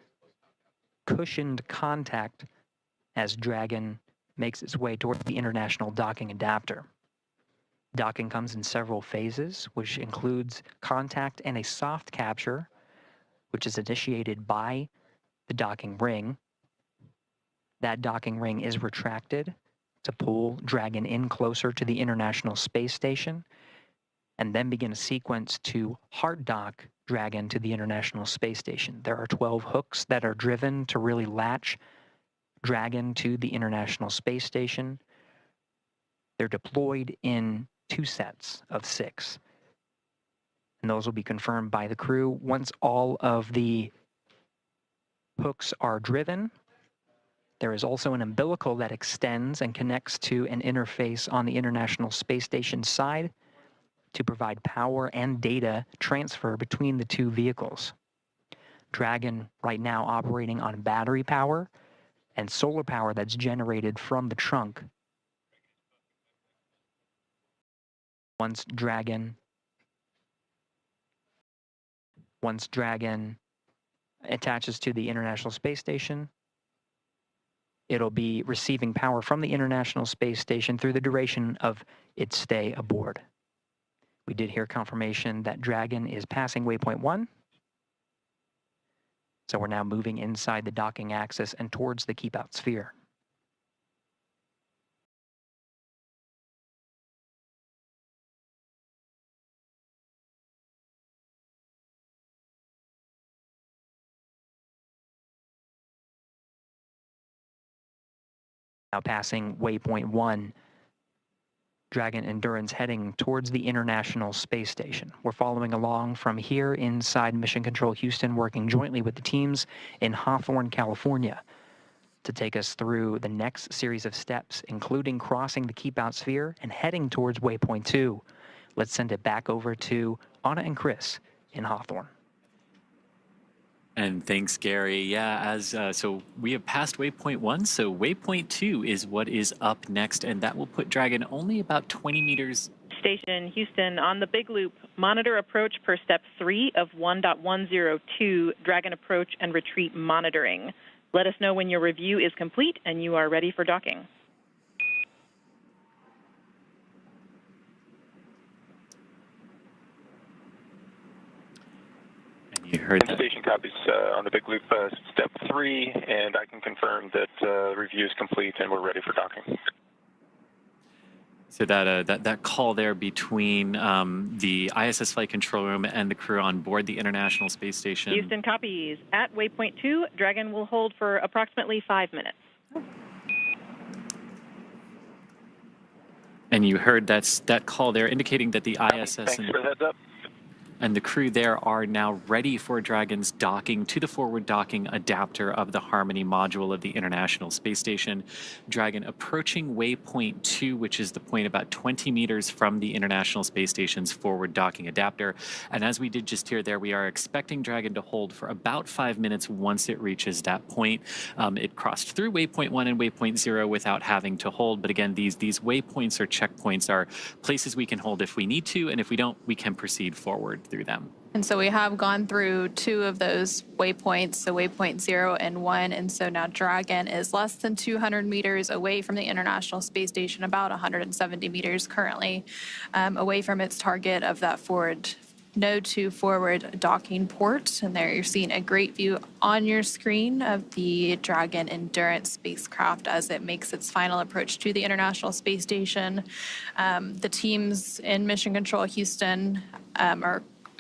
cushioned contact as Dragon makes its way toward the international docking adapter. Docking comes in several phases, which includes contact and a soft capture, which is initiated by the docking ring. That docking ring is retracted to pull Dragon in closer to the International Space Station, and then begin a sequence to hard dock Dragon to the International Space Station. There are 12 hooks that are driven to really latch Dragon to the International Space Station. They're deployed in 2 sets of 6, and those will be confirmed by the crew. Once all of the hooks are driven, there is also an umbilical that extends and connects to an interface on the International Space Station side to provide power and data transfer between the 2 vehicles. Dragon right now operating on battery power and solar power that's generated from the trunk. Once Dragon attaches to the International Space Station, it'll be receiving power from the International Space Station through the duration of its stay aboard. We did hear confirmation that Dragon is passing waypoint 1. So we're now moving inside the docking axis and towards the keep-out sphere. Now passing waypoint 1, Dragon Endurance heading towards the International Space Station. We're following along from here inside Mission Control Houston, working jointly with the teams in Hawthorne, California, to take us through the next series of steps, including crossing the keep-out sphere and heading towards waypoint 2. Let's send it back over to Anna and Chris in Hawthorne. And thanks, Gary. Yeah, so we have passed waypoint 1, so waypoint 2 is what is up next, and that will put Dragon only about 20 meters. Station Houston on the Big Loop. Monitor approach per step 3 of 1.102, Dragon approach and retreat monitoring. Let us know when your review is complete and you are ready for docking. You heard that. Station copies on the Big Loop, step 3, and I can confirm that review is complete and we're ready for docking. So that call there between the ISS flight control room and the crew on board the International Space Station. Houston copies. At waypoint 2, Dragon will hold for approximately 5 minutes. And you heard that call there indicating that the ISS Thanks for the heads up. and the crew there are now ready for Dragon's docking to the forward docking adapter of the Harmony module of the International Space Station. Dragon approaching waypoint 2, which is the point about 20 meters from the International Space Station's forward docking adapter. And as we did just hear there, we are expecting Dragon to hold for about 5 minutes once it reaches that point. It crossed through waypoint 1 and waypoint 0 without having to hold. But again, these waypoints or checkpoints are places we can hold if we need to, and if we don't, we can proceed forward through them. And so we have gone through 2 of those waypoints, so waypoint 0 and 1, and so now Dragon is less than 200 meters away from the International Space Station, about 170 meters currently away from its target of that forward node 2 forward docking port, and there you're seeing a great view on your screen of the Dragon Endurance spacecraft as it makes its final approach to the International Space Station. The teams in Mission Control Houston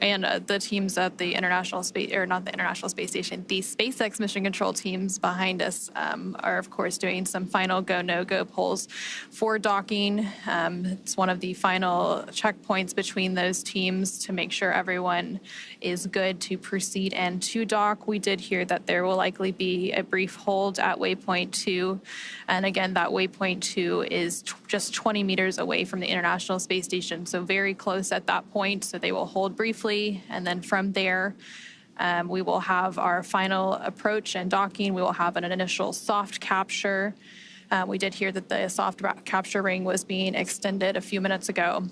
the teams at the International Space, or not the International Space Station, the SpaceX Mission Control teams behind us are, of course, doing some final go, no-go polls for docking. It's one of the final checkpoints between those teams to make sure everyone is good to proceed and to dock. We did hear that there will likely be a brief hold at waypoint 2. And again, that waypoint 2 is just 20 meters away from the International Space Station, so very close at that point. So they will hold briefly, and then from there, we will have our final approach and docking. We will have an initial soft capture. We did hear that the soft capture ring was being extended a few minutes ago.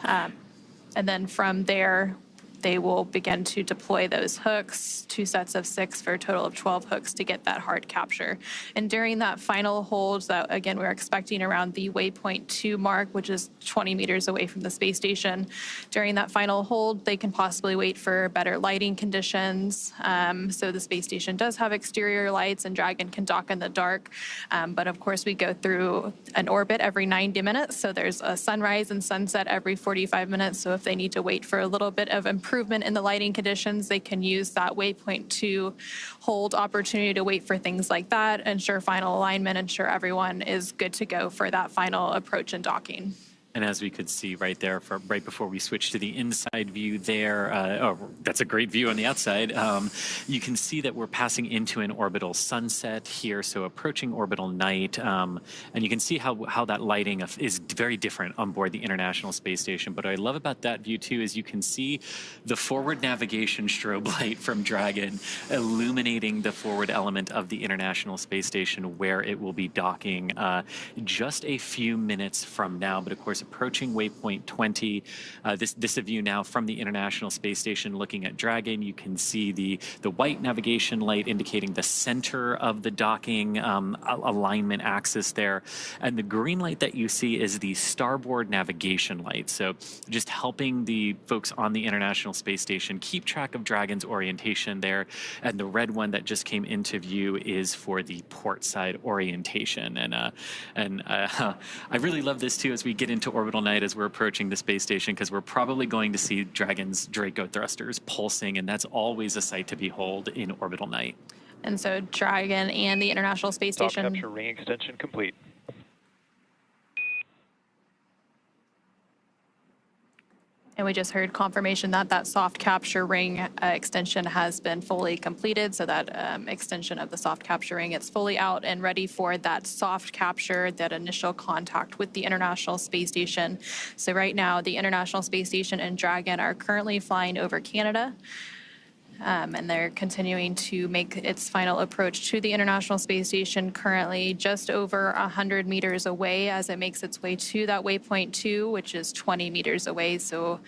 And then from there, they will begin to deploy those hooks, 2 sets of 6 for a total of 12 hooks to get that hard capture. And during that final hold, that again, we're expecting around the waypoint 2 mark, which is 20 meters away from the space station. During that final hold, they can possibly wait for better lighting conditions. So the space station does have exterior lights and Dragon can dock in the dark. But of course, we go through an orbit every 90 minutes. So there's a sunrise and sunset every 45 minutes. So if they need to wait for a little bit of improvement in the lighting conditions, they can use that waypoint 2 hold opportunity to wait for things like that, ensure final alignment, ensure everyone is good to go for that final approach and docking. And as we could see right there, right before we switch to the inside view there, that's a great view on the outside. You can see that we're passing into an orbital sunset here, so approaching orbital night. And you can see how that lighting is very different on board the International Space Station. But what I love about that view, too, is you can see the forward navigation strobe light from Dragon illuminating the forward element of the International Space Station where it will be docking just a few minutes from now. But of course, approaching waypoint 20. This is a view now from the International Space Station looking at Dragon. You can see the white navigation light indicating the center of the docking alignment axis there. And the green light that you see is the starboard navigation light. So just helping the folks on the International Space Station keep track of Dragon's orientation there. And the red one that just came into view is for the port side orientation. And I really love this too as we get into orbital night as we're approaching the space station, because we're probably going to see Dragon's Draco thrusters pulsing, and that's always a sight to behold in orbital night. And so Dragon and the International Space Station. Soft capture ring extension complete. And we just heard confirmation that that soft capture ring extension has been fully completed. So that extension of the soft capture ring, it's fully out and ready for that soft capture, that initial contact with the International Space Station. So right now, the International Space Station and Dragon are currently flying over Canada. And they're continuing to make its final approach to the International Space Station, currently just over 100 meters away as it makes its way to that waypoint 2, which is 20 meters away. So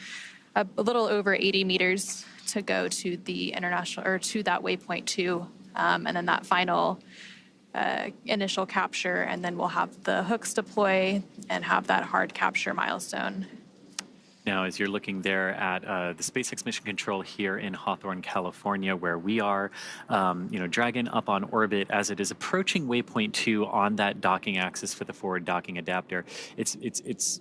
a little over 80 meters to go to the international, or to that waypoint 2. And then that final initial capture, and then we'll have the hooks deploy and have that hard capture milestone. Now, as you're looking there at the SpaceX Mission Control here in Hawthorne, California, where we are, Dragon up on orbit as it is approaching waypoint 2 on that docking axis for the forward docking adapter. It's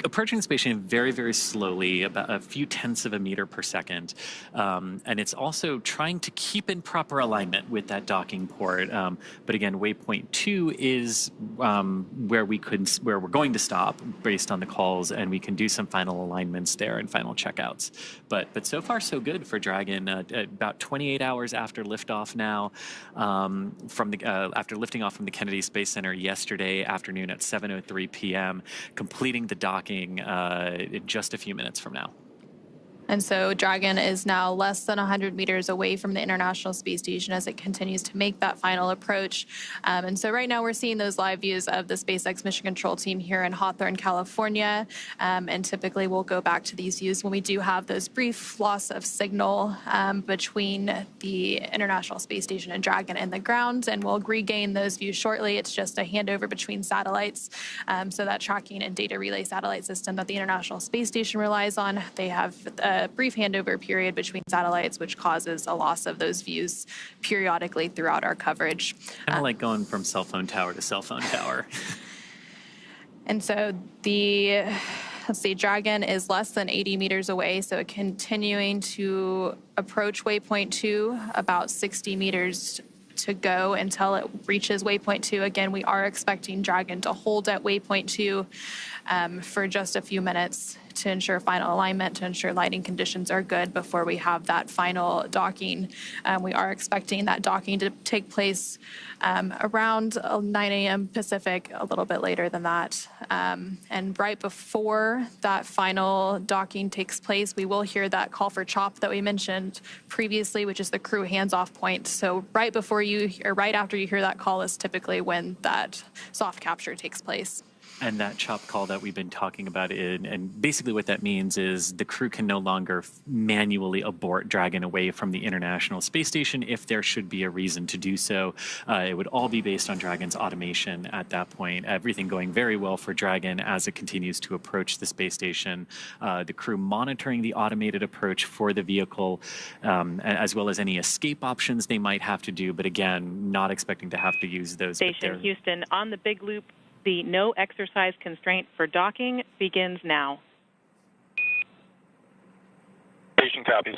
approaching the space station very, very slowly, about a few tenths of a meter per second. And it's also trying to keep in proper alignment with that docking port. But again, waypoint 2 is where we're going to stop based on the calls, and we can do some final alignments there and final checkouts. But so far so good for Dragon. About 28 hours after liftoff now, after lifting off from the Kennedy Space Center yesterday afternoon at 7:03 p.m., completing the docking in just a few minutes from now. And so Dragon is now less than 100 meters away from the International Space Station as it continues to make that final approach. And so right now we're seeing those live views of the SpaceX Mission Control team here in Hawthorne, California. And typically we'll go back to these views when we do have those brief loss of signal between the International Space Station and Dragon and the ground. And we'll regain those views shortly. It's just a handover between satellites. So that tracking and data relay satellite system that the International Space Station relies on, they have a brief handover period between satellites, which causes a loss of those views periodically throughout our coverage. Kind of like going from cell phone tower to cell phone tower. And so let's see, Dragon is less than 80 meters away, so continuing to approach waypoint 2, about 60 meters to go until it reaches waypoint 2. Again, we are expecting Dragon to hold at waypoint 2 for just a few minutes to ensure final alignment, to ensure lighting conditions are good before we have that final docking. We are expecting that docking to take place around 9 a.m. Pacific, a little bit later than that. And right before that final docking takes place, we will hear that call for CHOP that we mentioned previously, which is the crew hands-off point. So right after you hear that call is typically when that soft capture takes place. And that CHOP call that we've been talking about, and basically what that means is the crew can no longer manually abort Dragon away from the International Space Station if there should be a reason to do so. It would all be based on Dragon's automation at that point. Everything going very well for Dragon as it continues to approach the space station. The crew monitoring the automated approach for the vehicle, as well as any escape options they might have to do, but again, not expecting to have to use those. Station Houston, on the big loop, the no exercise constraint for docking begins now. Station copies.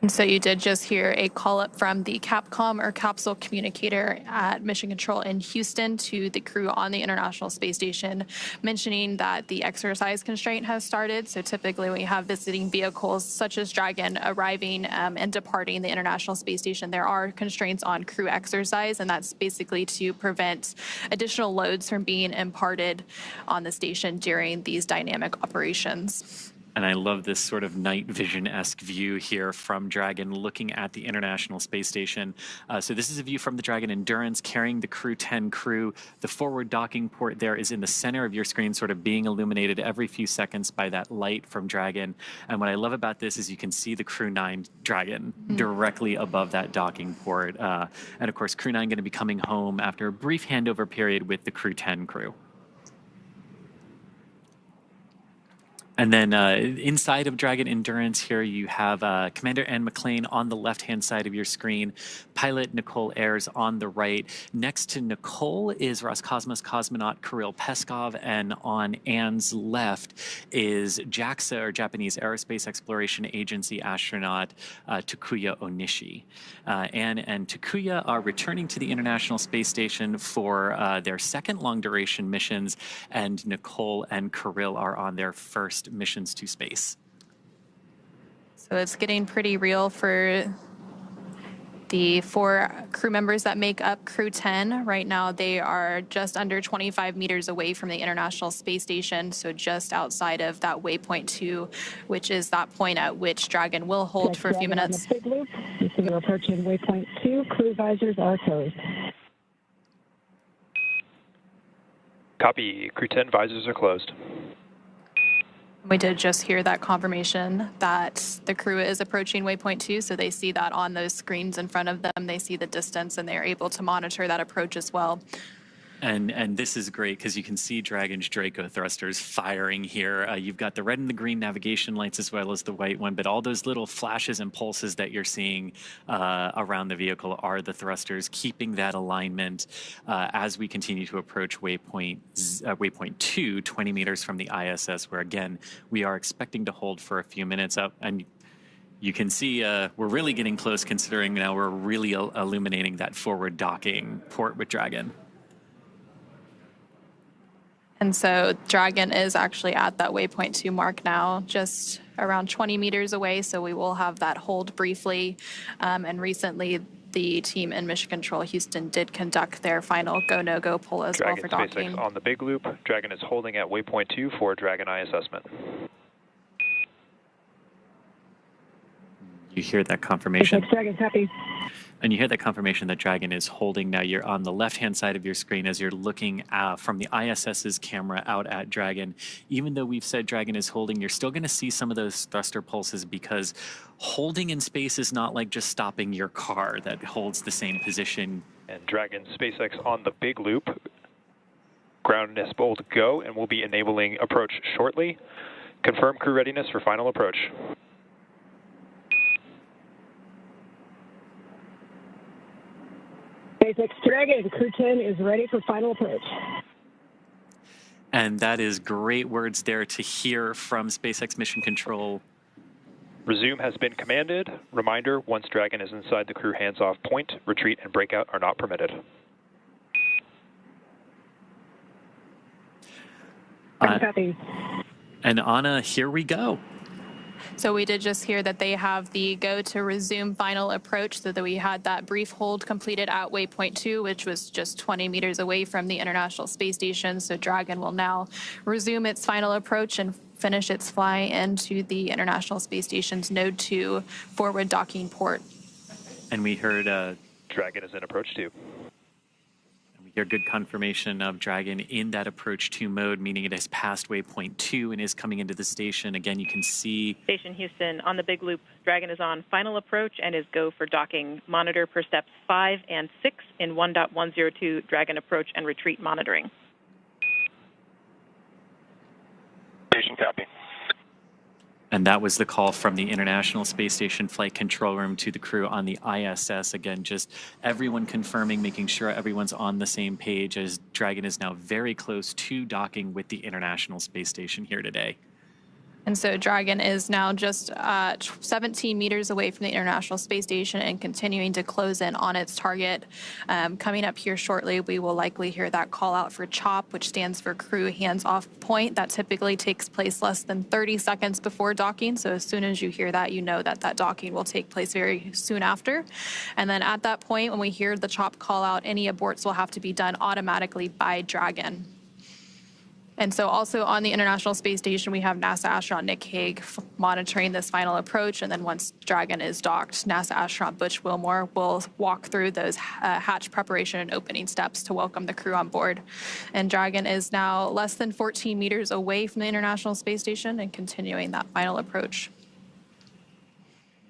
And so you did just hear a call up from the Capcom or capsule communicator at Mission Control in Houston to the crew on the International Space Station, mentioning that the exercise constraint has started. So typically when you have visiting vehicles such as Dragon arriving and departing the International Space Station, there are constraints on crew exercise, and that's basically to prevent additional loads from being imparted on the station during these dynamic operations. And I love this sort of night vision-esque view here from Dragon looking at the International Space Station. So this is a view from the Dragon Endurance carrying the Crew-10 crew. The forward docking port there is in the center of your screen, sort of being illuminated every few seconds by that light from Dragon. And what I love about this is you can see the Crew-9 Dragon directly above that docking port. And of course, Crew-9 going to be coming home after a brief handover period with the Crew-10 crew. And then inside of Dragon Endurance here, you have Commander Ann McLean on the left-hand side of your screen, pilot Nicole Ayers on the right. Next to Nicole is Roscosmos cosmonaut Kirill Peskov, and on Ann's left is JAXA, or Japanese Aerospace Exploration Agency astronaut Takuya Onishi. Ann and Takuya are returning to the International Space Station for their second long-duration missions, and Nicole and Kirill are on their first missions to space. So it's getting pretty real for the 4 crew members that make up Crew-10. Right now, they are just under 25 meters away from the International Space Station, so just outside of that waypoint 2, which is that point at which Dragon will hold for a few minutes. Big loop. We're approaching waypoint 2. Crew visors are closed. Copy. Crew-10 visors are closed. We did just hear that confirmation that the crew is approaching waypoint 2, so they see that on those screens in front of them. They see the distance, and they're able to monitor that approach as well. And this is great because you can see Dragon's Draco thrusters firing here. You've got the red and the green navigation lights as well as the white one, but all those little flashes and pulses that you're seeing around the vehicle are the thrusters, keeping that alignment as we continue to approach waypoint 2, 20 meters from the ISS, where again, we are expecting to hold for a few minutes up. And you can see we're really getting close, considering now we're really illuminating that forward docking port with Dragon. And so Dragon is actually at that waypoint 2 mark now, just around 20 meters away, so we will have that hold briefly. And recently, the team in Mission Control Houston did conduct their final go, no-go poll as well for docking. SpaceX on the big loop. Dragon is holding at waypoint 2 for Dragon Eye assessment. You hear that confirmation. Dragon, copy. And you hear that confirmation that Dragon is holding. Now you're on the left-hand side of your screen as you're looking from the ISS's camera out at Dragon. Even though we've said Dragon is holding, you're still going to see some of those thruster pulses, because holding in space is not like just stopping your car that holds the same position. And Dragon SpaceX on the big loop. Ground is bold go, and we'll be enabling approach shortly. Confirm crew readiness for final approach. SpaceX Dragon, Crew-10 is ready for final approach. And that is great words there to hear from SpaceX Mission Control. Resume has been commanded. Reminder, once Dragon is inside the crew hands-off point, retreat and breakout are not permitted. Copy. And Anna, here we go. So we did just hear that they have the go to resume final approach, so that we had that brief hold completed at waypoint 2, which was just 20 meters away from the International Space Station. So Dragon will now resume its final approach and finish its fly into the International Space Station's Node 2 forward docking port. And we heard Dragon is in approach 2. Your good confirmation of Dragon in that approach 2 mode, meaning it has passed waypoint 2 and is coming into the station. Again, you can see... Station Houston, on the big loop, Dragon is on final approach and is go for docking. Monitor per steps 5 and 6 in 1.102 Dragon approach and retreat monitoring. Station copy. And that was the call from the International Space Station Flight Control Room to the crew on the ISS. Again, just everyone confirming, making sure everyone's on the same page, as Dragon is now very close to docking with the International Space Station here today. And so Dragon is now just 17 meters away from the International Space Station and continuing to close in on its target. Coming up here shortly, we will likely hear that call out for CHOP, which stands for Crew Hands Off Point. That typically takes place less than 30 seconds before docking. So as soon as you hear that, you know that that docking will take place very soon after. And then at that point, when we hear the CHOP call out, any aborts will have to be done automatically by Dragon. And so also on the International Space Station, we have NASA astronaut Nick Hague monitoring this final approach. And then once Dragon is docked, NASA astronaut Butch Wilmore will walk through those hatch preparation and opening steps to welcome the crew on board. And Dragon is now less than 14 meters away from the International Space Station and continuing that final approach.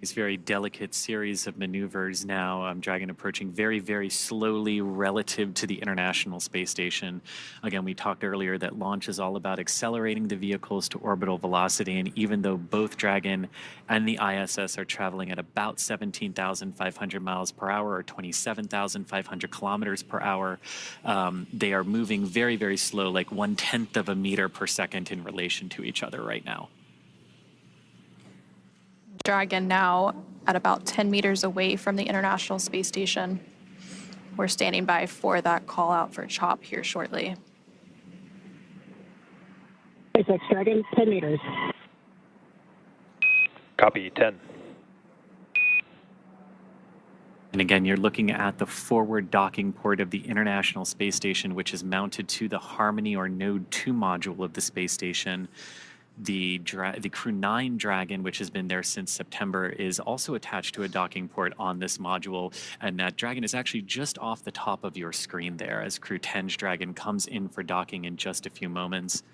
These very delicate series of maneuvers now. Dragon approaching very, very slowly relative to the International Space Station. Again, we talked earlier that launch is all about accelerating the vehicles to orbital velocity, and even though both Dragon and the ISS are traveling at about 17,500 miles per hour or 27,500 kilometers per hour, they are moving very, very slow, like 1/10 of a meter per second in relation to each other right now. Dragon now at about 10 meters away from the International Space Station. We're standing by for that call out for CHOP here shortly. SpaceX Dragon, 10 meters. Copy, 10. And again, you're looking at the forward docking port of the International Space Station, which is mounted to the Harmony or Node 2 module of the space station. The Crew-9 Dragon, which has been there since September, is also attached to a docking port on this module, and that Dragon is actually just off the top of your screen there as Crew-10's Dragon comes in for docking in just a few moments.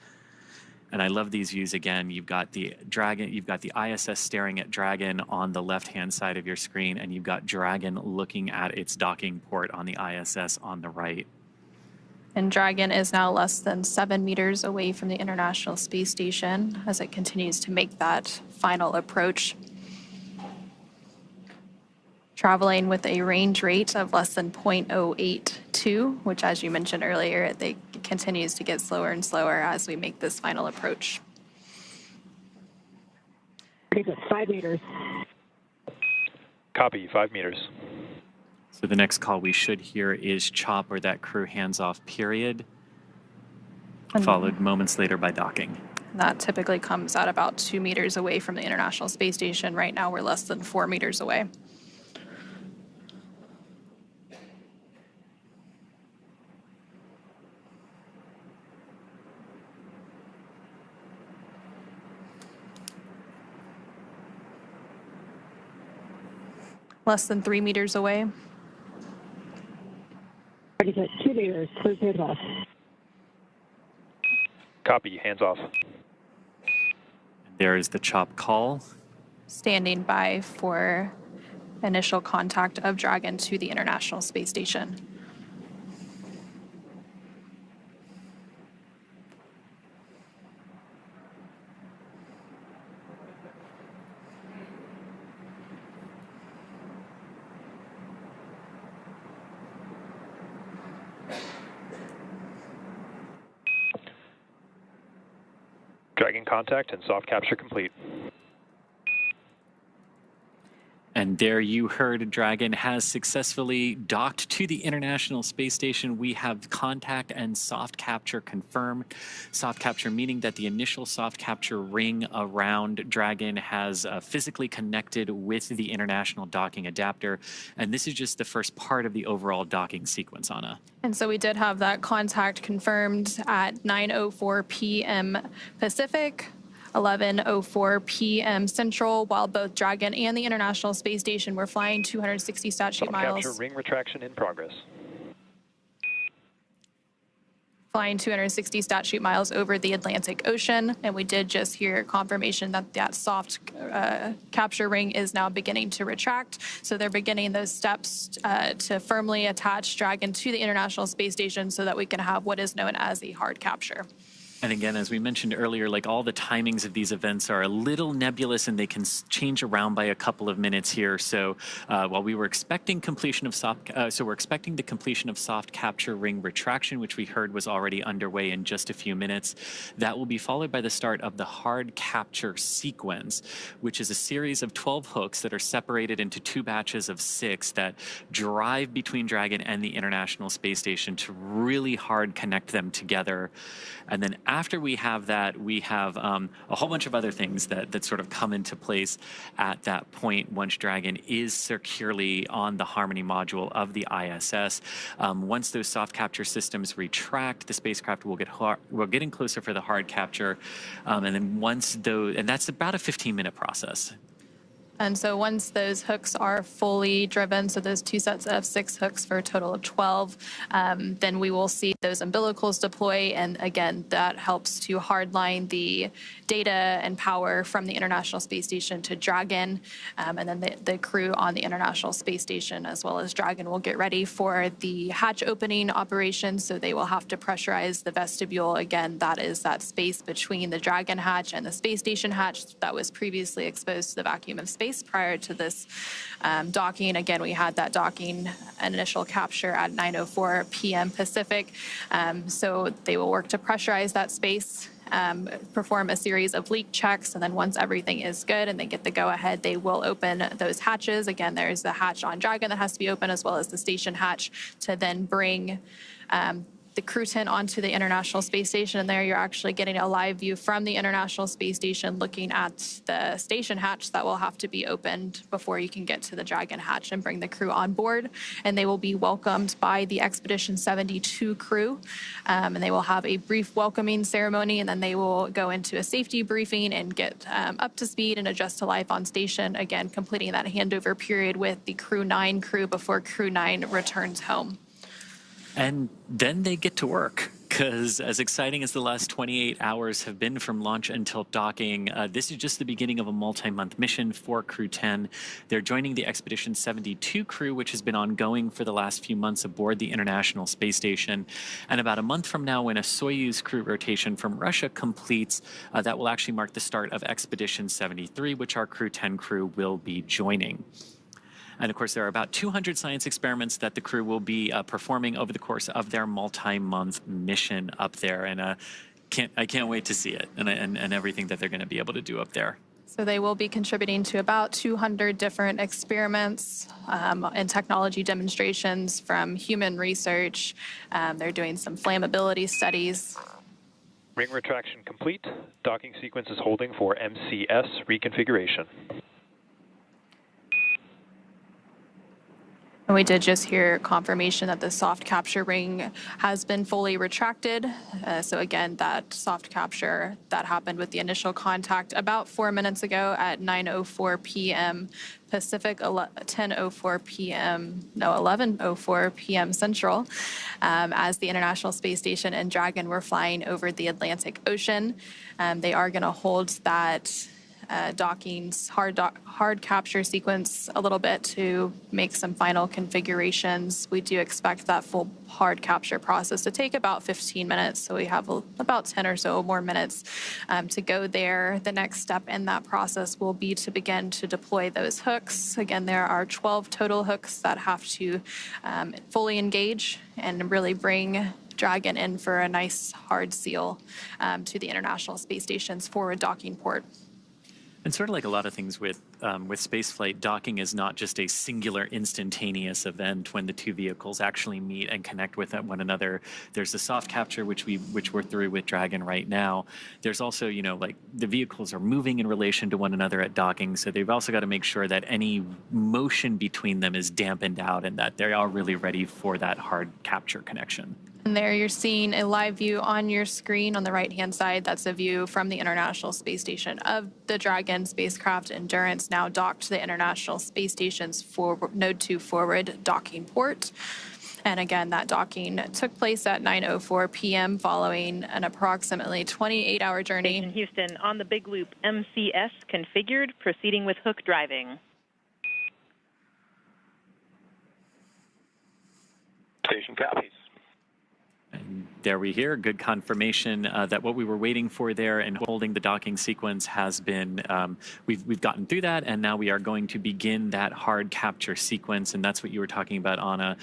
And I love these views again. You've got the Dragon, you've got the ISS staring at Dragon on the left-hand side of your screen, and you've got Dragon looking at its docking port on the ISS on the right. And Dragon is now less than 7 meters away from the International Space Station as it continues to make that final approach. Traveling with a range rate of less than 0.082, which, as you mentioned earlier, it continues to get slower and slower as we make this final approach. 5 meters. Copy, 5 meters. So the next call we should hear is CHOP, or that crew hands-off period, followed moments later by docking. That typically comes at about 2 meters away from the International Space Station. Right now, we're less than 4 meters away. Less than 3 meters away. 2 meters, clear hands off. Copy, hands off. There is the CHOP call. Standing by for initial contact of Dragon to the International Space Station. Dragon contact and soft capture complete. And there you heard Dragon has successfully docked to the International Space Station. We have contact and soft capture confirmed. Soft capture meaning that the initial soft capture ring around Dragon has physically connected with the International docking adapter. And this is just the first part of the overall docking sequence, Anna. And so we did have that contact confirmed at 9:04 p.m. Pacific, 11:04 p.m. Central, while both Dragon and the International Space Station were flying 260 statute miles. Capture ring retraction in progress. Flying 260 statute miles over the Atlantic Ocean, and we did just hear confirmation that that soft capture ring is now beginning to retract. So they're beginning those steps to firmly attach Dragon to the International Space Station so that we can have what is known as a hard capture. And again, as we mentioned earlier, like all the timings of these events are a little nebulous and they can change around by a couple of minutes here. So while we were expecting completion of we're expecting the completion of soft capture ring retraction, which we heard was already underway in just a few minutes. That will be followed by the start of the hard capture sequence, which is a series of 12 hooks that are separated into 2 batches of 6 that drive between Dragon and the International Space Station to really hard connect them together. And then after we have that, we have a whole bunch of other things that sort of come into place at that point once Dragon is securely on the Harmony module of the ISS. Once those soft capture systems retract, the spacecraft will we're getting closer for the hard capture. And then once those, and that's about a 15-minute process. And so once those hooks are fully driven, so those 2 sets of 6 hooks for a total of 12, then we will see those umbilicals deploy. And again, that helps to hardline the data and power from the International Space Station to Dragon. And then the crew on the International Space Station, as well as Dragon, will get ready for the hatch opening operation. So they will have to pressurize the vestibule. Again, that is that space between the Dragon hatch and the Space Station hatch that was previously exposed to the vacuum of space prior to this docking. Again, we had that docking initial capture at 9:04 p.m. Pacific. So they will work to pressurize that space, perform a series of leak checks, and then once everything is good and they get the go-ahead, they will open those hatches. Again, there's the hatch on Dragon that has to be open, as well as the station hatch, to then bring the Crew-10 onto the International Space Station. And there you're actually getting a live view from the International Space Station looking at the station hatch that will have to be opened before you can get to the Dragon hatch and bring the crew on board. And they will be welcomed by the Expedition 72 crew. And they will have a brief welcoming ceremony, and then they will go into a safety briefing and get up to speed and adjust to life on station. Again, completing that handover period with the Crew-9 crew before Crew-9 returns home. And then they get to work, because as exciting as the last 28 hours have been from launch until docking, this is just the beginning of a multi-month mission for Crew-10. They're joining the Expedition 72 crew, which has been ongoing for the last few months aboard the International Space Station. And about a month from now, when a Soyuz crew rotation from Russia completes, that will actually mark the start of Expedition 73, which our Crew-10 crew will be joining. And of course, there are about 200 science experiments that the crew will be performing over the course of their multi-month mission up there. And I can't wait to see it and everything that they're going to be able to do up there. So they will be contributing to about 200 different experiments and technology demonstrations from human research. They're doing some flammability studies. Ring retraction complete. Docking sequence is holding for MCS reconfiguration. And we did just hear confirmation that the soft capture ring has been fully retracted. So again, that soft capture that happened with the initial contact about 4 minutes ago at 9:04 p.m. Pacific, 11:04 p.m. Central, as the International Space Station and Dragon were flying over the Atlantic Ocean. They are going to hold that docking's hard capture sequence a little bit to make some final configurations. We do expect that full hard capture process to take about 15 minutes, so we have about 10 or so more minutes to go there. The next step in that process will be to begin to deploy those hooks. Again, there are 12 total hooks that have to fully engage and really bring Dragon in for a nice hard seal to the International Space Station's forward docking port. And sort of like a lot of things with spaceflight, docking is not just a singular instantaneous event when the two vehicles actually meet and connect with one another. There's the soft capture, which we're through with Dragon right now. There's also, like the vehicles are moving in relation to one another at docking, so they've also got to make sure that any motion between them is dampened out and that they are really ready for that hard capture connection. And there you're seeing a live view on your screen on the right-hand side. That's a view from the International Space Station of the Dragon spacecraft Endurance, now docked to the International Space Station's Node 2 forward docking port. And again, that docking took place at 9:04 p.m. following an approximately 28-hour journey. Station Houston, on the big loop, MCS configured, proceeding with hook driving. Station copies. And there we hear good confirmation that what we were waiting for there and holding the docking sequence has been, we've gotten through that, and now we are going to begin that hard capture sequence, and that's what you were talking about, Anna,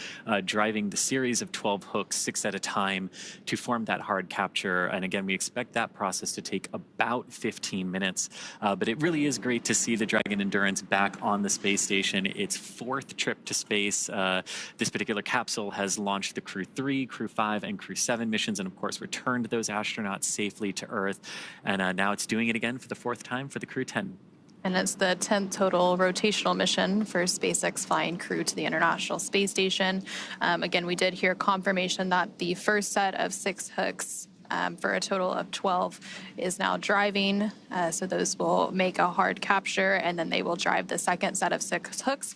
driving the series of 12 hooks, 6 at a time, to form that hard capture. And again, we expect that process to take about 15 minutes, but it really is great to see the Dragon Endurance back on the space station. Its 4th trip to space. This particular capsule has launched the Crew-3, Crew-5, and Crew-7 missions, and of course returned those astronauts safely to Earth. And now it's doing it again for the 4th time for the Crew-10. And it's the 10th total rotational mission for SpaceX flying crew to the International Space Station. Again, we did hear confirmation that the first set of 6 hooks for a total of 12 is now driving. So those will make a hard capture, and then they will drive the second set of 6 hooks.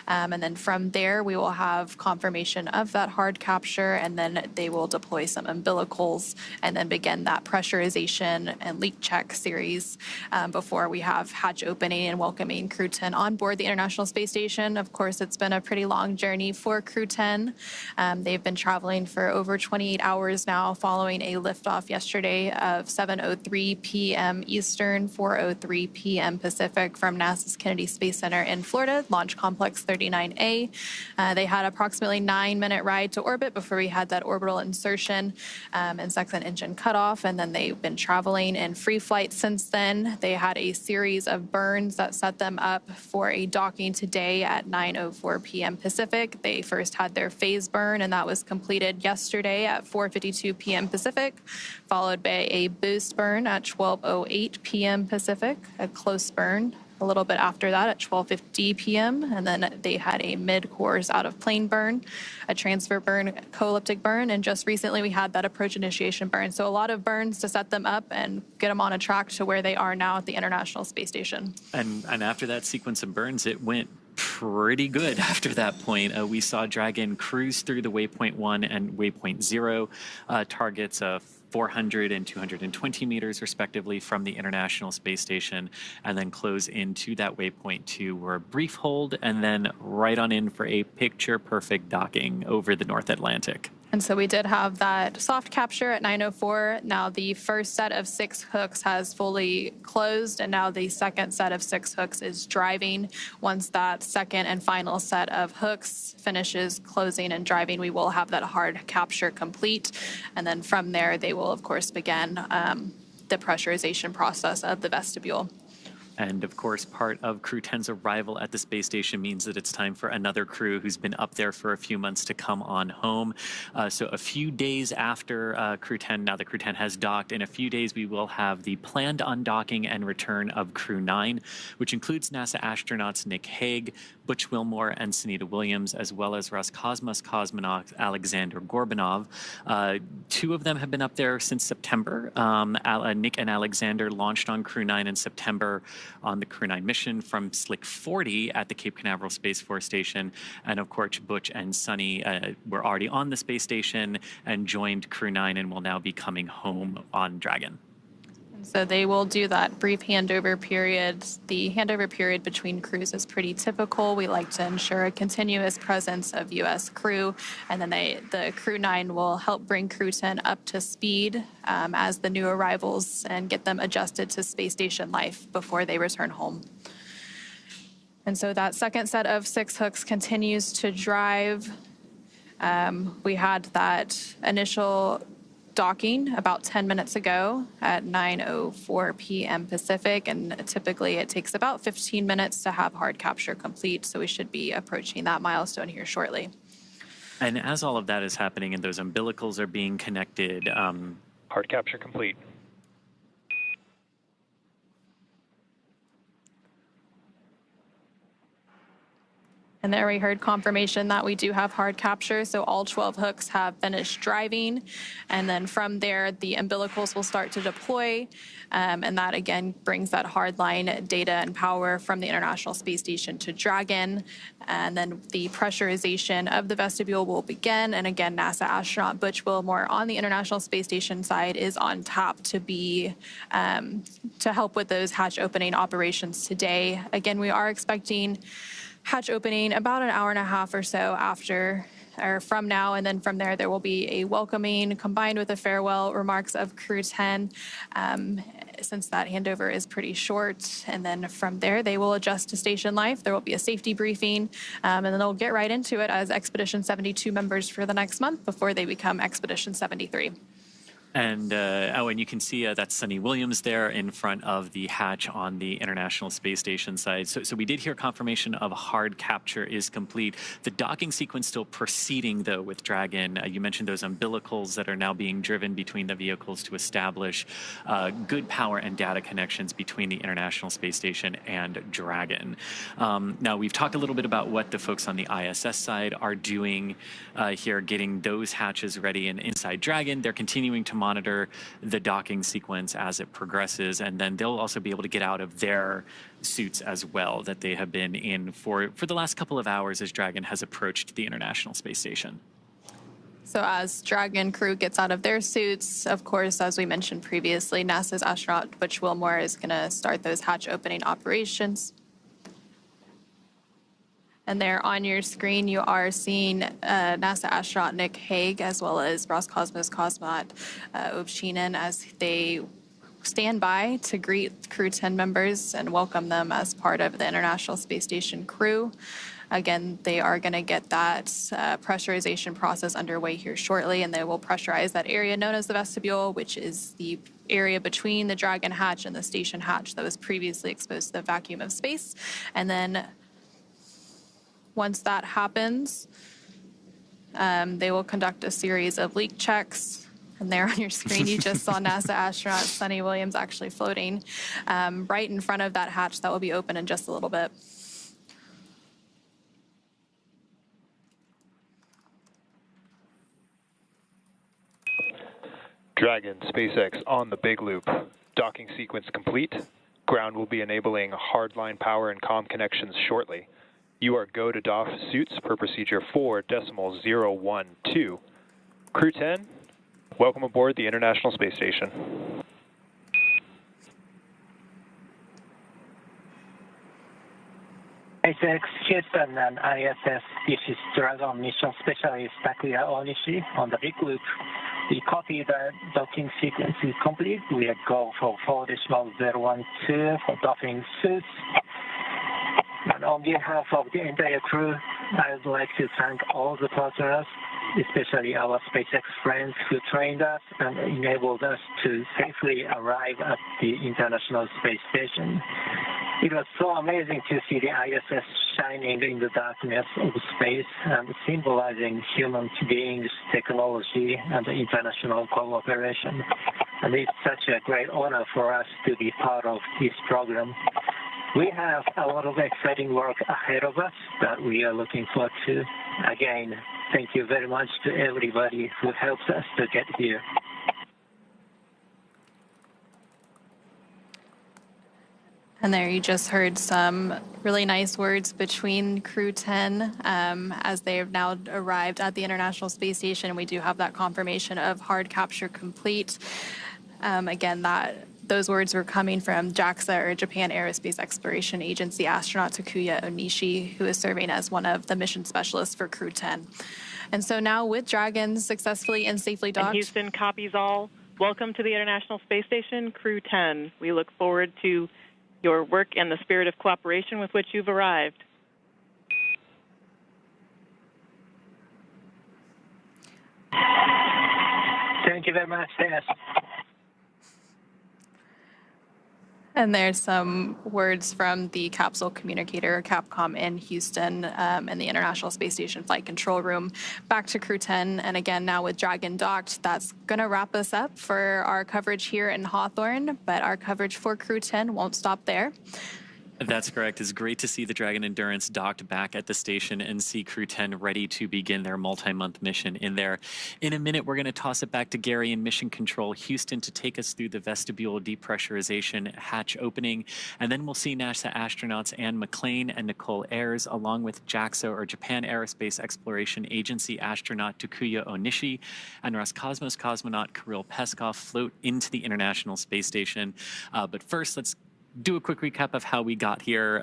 And then from there, we will have confirmation of that hard capture, and then they will deploy some umbilicals and then begin that pressurization and leak check series before we have hatch opening and welcoming Crew-10 on board the International Space Station. Of course, it's been a pretty long journey for Crew-10. They've been traveling for over 28 hours now following a liftoff yesterday of 7:03 p.m. Eastern, 4:03 p.m. Pacific from NASA's Kennedy Space Center in Florida, Launch Complex 39A. They had approximately 9-minute ride to orbit before we had that orbital insertion and second engine cutoff, and then they've been traveling in free flight since then. They had a series of burns that set them up for a docking today at 9:04 p.m. Pacific. They first had their phase burn, and that was completed yesterday at 4:52 p.m. Pacific, followed by a boost burn at 12:08 p.m. Pacific, a close burn a little bit after that at 12:50 p.m. And then they had a mid-course out-of-plane burn, a transfer burn, co-elliptic burn, and just recently we had that approach initiation burn. So a lot of burns to set them up and get them on a track to where they are now at the International Space Station. And after that sequence of burns, it went pretty good after that point. We saw Dragon cruise through the waypoint 1 and waypoint 0 targets of 400 and 220 meters respectively from the International Space Station, and then close into that waypoint 2 were a brief hold and then right on in for a picture perfect docking over the North Atlantic. And so we did have that soft capture at 9:04. Now the first set of 6 hooks has fully closed, and now the second set of 6 hooks is driving. Once that second and final set of hooks finishes closing and driving, we will have that hard capture complete. And then from there, they will, of course, begin the pressurization process of the vestibule. And of course, part of Crew-10's arrival at the space station means that it's time for another crew who's been up there for a few months to come on home. So a few days after Crew-10, now the Crew-10 has docked, in a few days we will have the planned undocking and return of Crew-9, which includes NASA astronauts Nick Hague, Butch Wilmore, and Sunita Williams, as well as Roscosmos cosmonaut Alexander Gorbanov. 2 of them have been up there since September. Nick and Alexander launched on Crew-9 in September on the Crew-9 mission from Slick 40 at the Cape Canaveral Space Force Station. And of course, Butch and Sunny were already on the space station and joined Crew-9 and will now be coming home on Dragon. So they will do that brief handover period. The handover period between crews is pretty typical. We like to ensure a continuous presence of U.S. crew, and then the Crew-9 will help bring Crew-10 up to speed as the new arrivals and get them adjusted to space station life before they return home. And so that second set of 6 hooks continues to drive. We had that initial docking about 10 minutes ago at 9:04 p.m. Pacific, and typically it takes about 15 minutes to have hard capture complete, so we should be approaching that milestone here shortly. And as all of that is happening and those umbilicals are being connected, hard capture complete. And there we heard confirmation that we do have hard capture, so all 12 hooks have finished driving. And then from there, the umbilicals will start to deploy, and that again brings that hardline data and power from the International Space Station to Dragon. And then the pressurization of the vestibule will begin. And again, NASA astronaut Butch Wilmore on the International Space Station side is on tap to be to help with those hatch opening operations today. Again, we are expecting hatch opening about an hour and a half or so after or from now, and then from there will be a welcoming combined with a farewell remarks of Crew-10 since that handover is pretty short. And then from there they will adjust to station life. There will be a safety briefing, and then they'll get right into it as Expedition 72 members for the next month before they become Expedition 73. And and you can see that's Sunny Williams there in front of the hatch on the International Space Station side. So we did hear confirmation of hard capture is complete. The docking sequence still proceeding, though, with Dragon. You mentioned those umbilicals that are now being driven between the vehicles to establish good power and data connections between the International Space Station and Dragon. Now, we've talked a little bit about what the folks on the ISS side are doing here, getting those hatches ready. And inside Dragon, they're continuing to monitor the docking sequence as it progresses, and then they'll also be able to get out of their suits as well that they have been in for the last couple of hours as Dragon has approached the International Space Station. So as Dragon crew gets out of their suits, of course, as we mentioned previously, NASA's astronaut Butch Wilmore is going to start those hatch opening operations. And there on your screen, you are seeing NASA astronaut Nick Hague as well as Roscosmos cosmonaut Ovchinin as they stand by to greet Crew-10 members and welcome them as part of the International Space Station crew. Again, they are going to get that pressurization process underway here shortly, and they will pressurize that area known as the vestibule, which is the area between the Dragon hatch and the station hatch that was previously exposed to the vacuum of space. And then once that happens, they will conduct a series of leak checks. And there on your screen, you just saw NASA astronaut Sunny Williams actually floating right in front of that hatch that will be open in just a little bit. Dragon, SpaceX on the big loop. Docking sequence complete. Ground will be enabling hardline power and comm connections shortly. You are go to doff suits per procedure 4.012. Crew-10, welcome aboard the International Space Station. SpaceX Houston and ISS, this is Dragon Mission Specialist Takuya Onishi on the big loop. We copy the docking sequence is complete. We are go for 4.012 for doffing suits. And on behalf of the entire crew, I would like to thank all the partners, especially our SpaceX friends who trained us and enabled us to safely arrive at the International Space Station. It was so amazing to see the ISS shining in the darkness of space and symbolizing human beings, technology, and international cooperation. And it's such a great honor for us to be part of this program. We have a lot of exciting work ahead of us that we are looking forward to. Again, thank you very much to everybody who helps us to get here. And there you just heard some really nice words between Crew-10 as they have now arrived at the International Space Station. We do have that confirmation of hard capture complete. Again, those words were coming from JAXA, or Japan Aerospace Exploration Agency astronaut Takuya Onishi, who is serving as one of the mission specialists for Crew-10. And so now with Dragon successfully and safely docked. And Houston copies all. Welcome to the International Space Station, Crew-10. We look forward to your work and the spirit of cooperation with which you've arrived. Thank you very much, Dennis. And there's some words from the capsule communicator, Capcom, in Houston in the International Space Station Flight Control Room. Back to Crew-10, and again, now with Dragon docked, that's going to wrap us up for our coverage here in Hawthorne, but our coverage for Crew-10 won't stop there. That's correct. It's great to see the Dragon Endurance docked back at the station and see Crew-10 ready to begin their multi-month mission in there. In a minute, we're going to toss it back to Gary in Mission Control Houston to take us through the vestibule depressurization hatch opening, and then we'll see NASA astronauts Anne McClain and Nicole Ayers, along with JAXA, or Japan Aerospace Exploration Agency astronaut Takuya Onishi and Roscosmos cosmonaut Kirill Peskov float into the International Space Station. But first, let's do a quick recap of how we got here.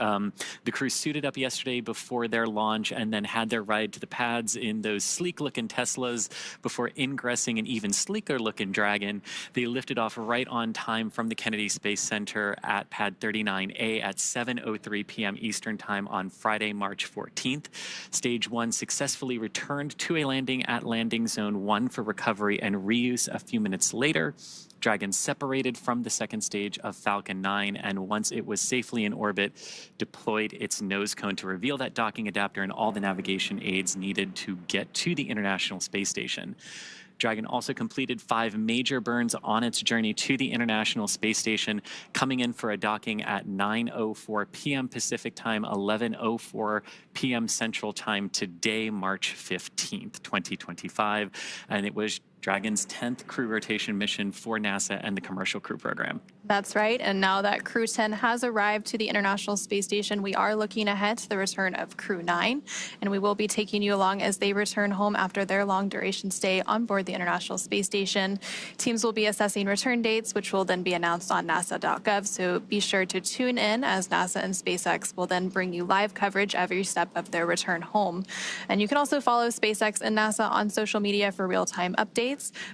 The crew suited up yesterday before their launch and then had their ride to the pads in those sleek-looking Teslas before ingressing an even sleeker-looking Dragon. They lifted off right on time from the Kennedy Space Center at Pad 39A at 7:03 p.m. Eastern Time on Friday, March 14th. Stage 1 successfully returned to a landing at Landing Zone 1 for recovery and reuse a few minutes later. Dragon separated from the second stage of Falcon 9, and once it was safely in orbit, deployed its nose cone to reveal that docking adapter and all the navigation aids needed to get to the International Space Station. Dragon also completed 5 major burns on its journey to the International Space Station, coming in for a docking at 9:04 p.m. Pacific Time, 11:04 p.m. Central Time today, March 15th, 2025. And it was Dragon's 10th crew rotation mission for NASA and the Commercial Crew Program. That's right. And now that Crew-10 has arrived to the International Space Station, we are looking ahead to the return of Crew-9. And we will be taking you along as they return home after their long duration stay on board the International Space Station. Teams will be assessing return dates, which will then be announced on nasa.gov. So be sure to tune in as NASA and SpaceX will then bring you live coverage every step of their return home. And you can also follow SpaceX and NASA on social media for real-time updates.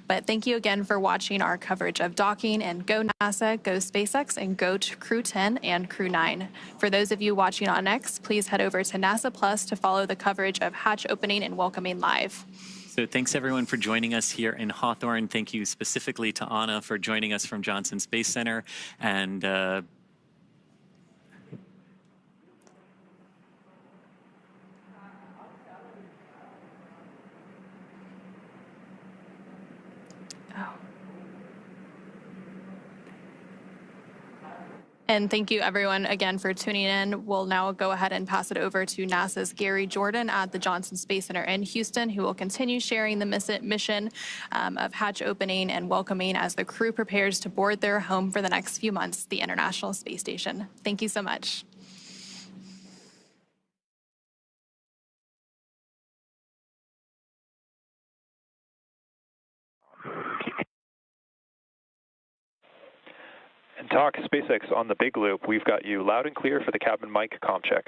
But thank you again for watching our coverage of docking, and go NASA, go SpaceX, and go to Crew-10 and Crew-9. For those of you watching on X, please head over to NASA Plus to follow the coverage of hatch opening and welcoming live. So thanks everyone for joining us here in Hawthorne. Thank you specifically to Anna for joining us from Johnson Space Center. And And thank you, everyone, again for tuning in. We'll now go ahead and pass it over to NASA's Gary Jordan at the Johnson Space Center in Houston, who will continue sharing the mission of hatch opening and welcoming as the crew prepares to board their home for the next few months, the International Space Station. Thank you so much. And talk SpaceX on the big loop. We've got you loud and clear for the cabin mic comm check.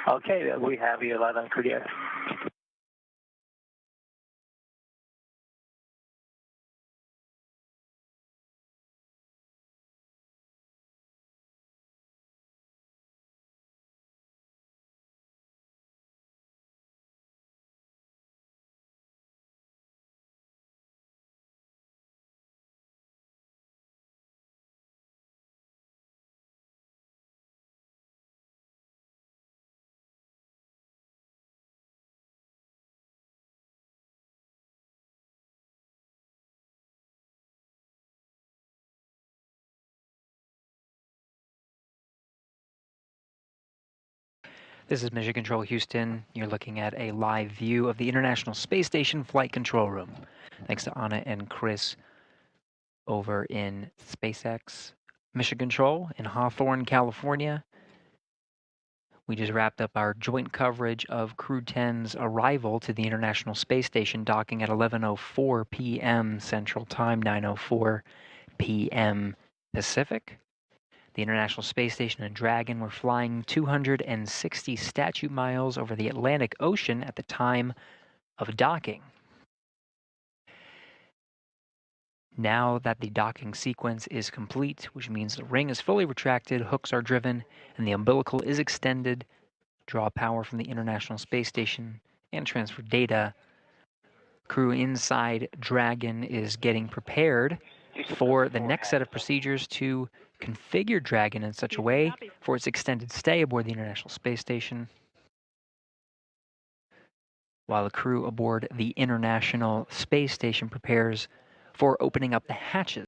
Okay, we have you loud and clear. This is Mission Control Houston. You're looking at a live view of the International Space Station Flight Control Room. Thanks to Anna and Chris over in SpaceX Mission Control in Hawthorne, California. We just wrapped up our joint coverage of Crew-10's arrival to the International Space Station, docking at 11:04 p.m. Central Time, 9:04 p.m. Pacific. The International Space Station and Dragon were flying 260 statute miles over the Atlantic Ocean at the time of docking. Now that the docking sequence is complete, which means the ring is fully retracted, hooks are driven, and the umbilical is extended, draw power from the International Space Station and transfer data. Crew inside Dragon is getting prepared for the next set of procedures to configure Dragon in such a way for its extended stay aboard the International Space Station, while the crew aboard the International Space Station prepares for opening up the hatches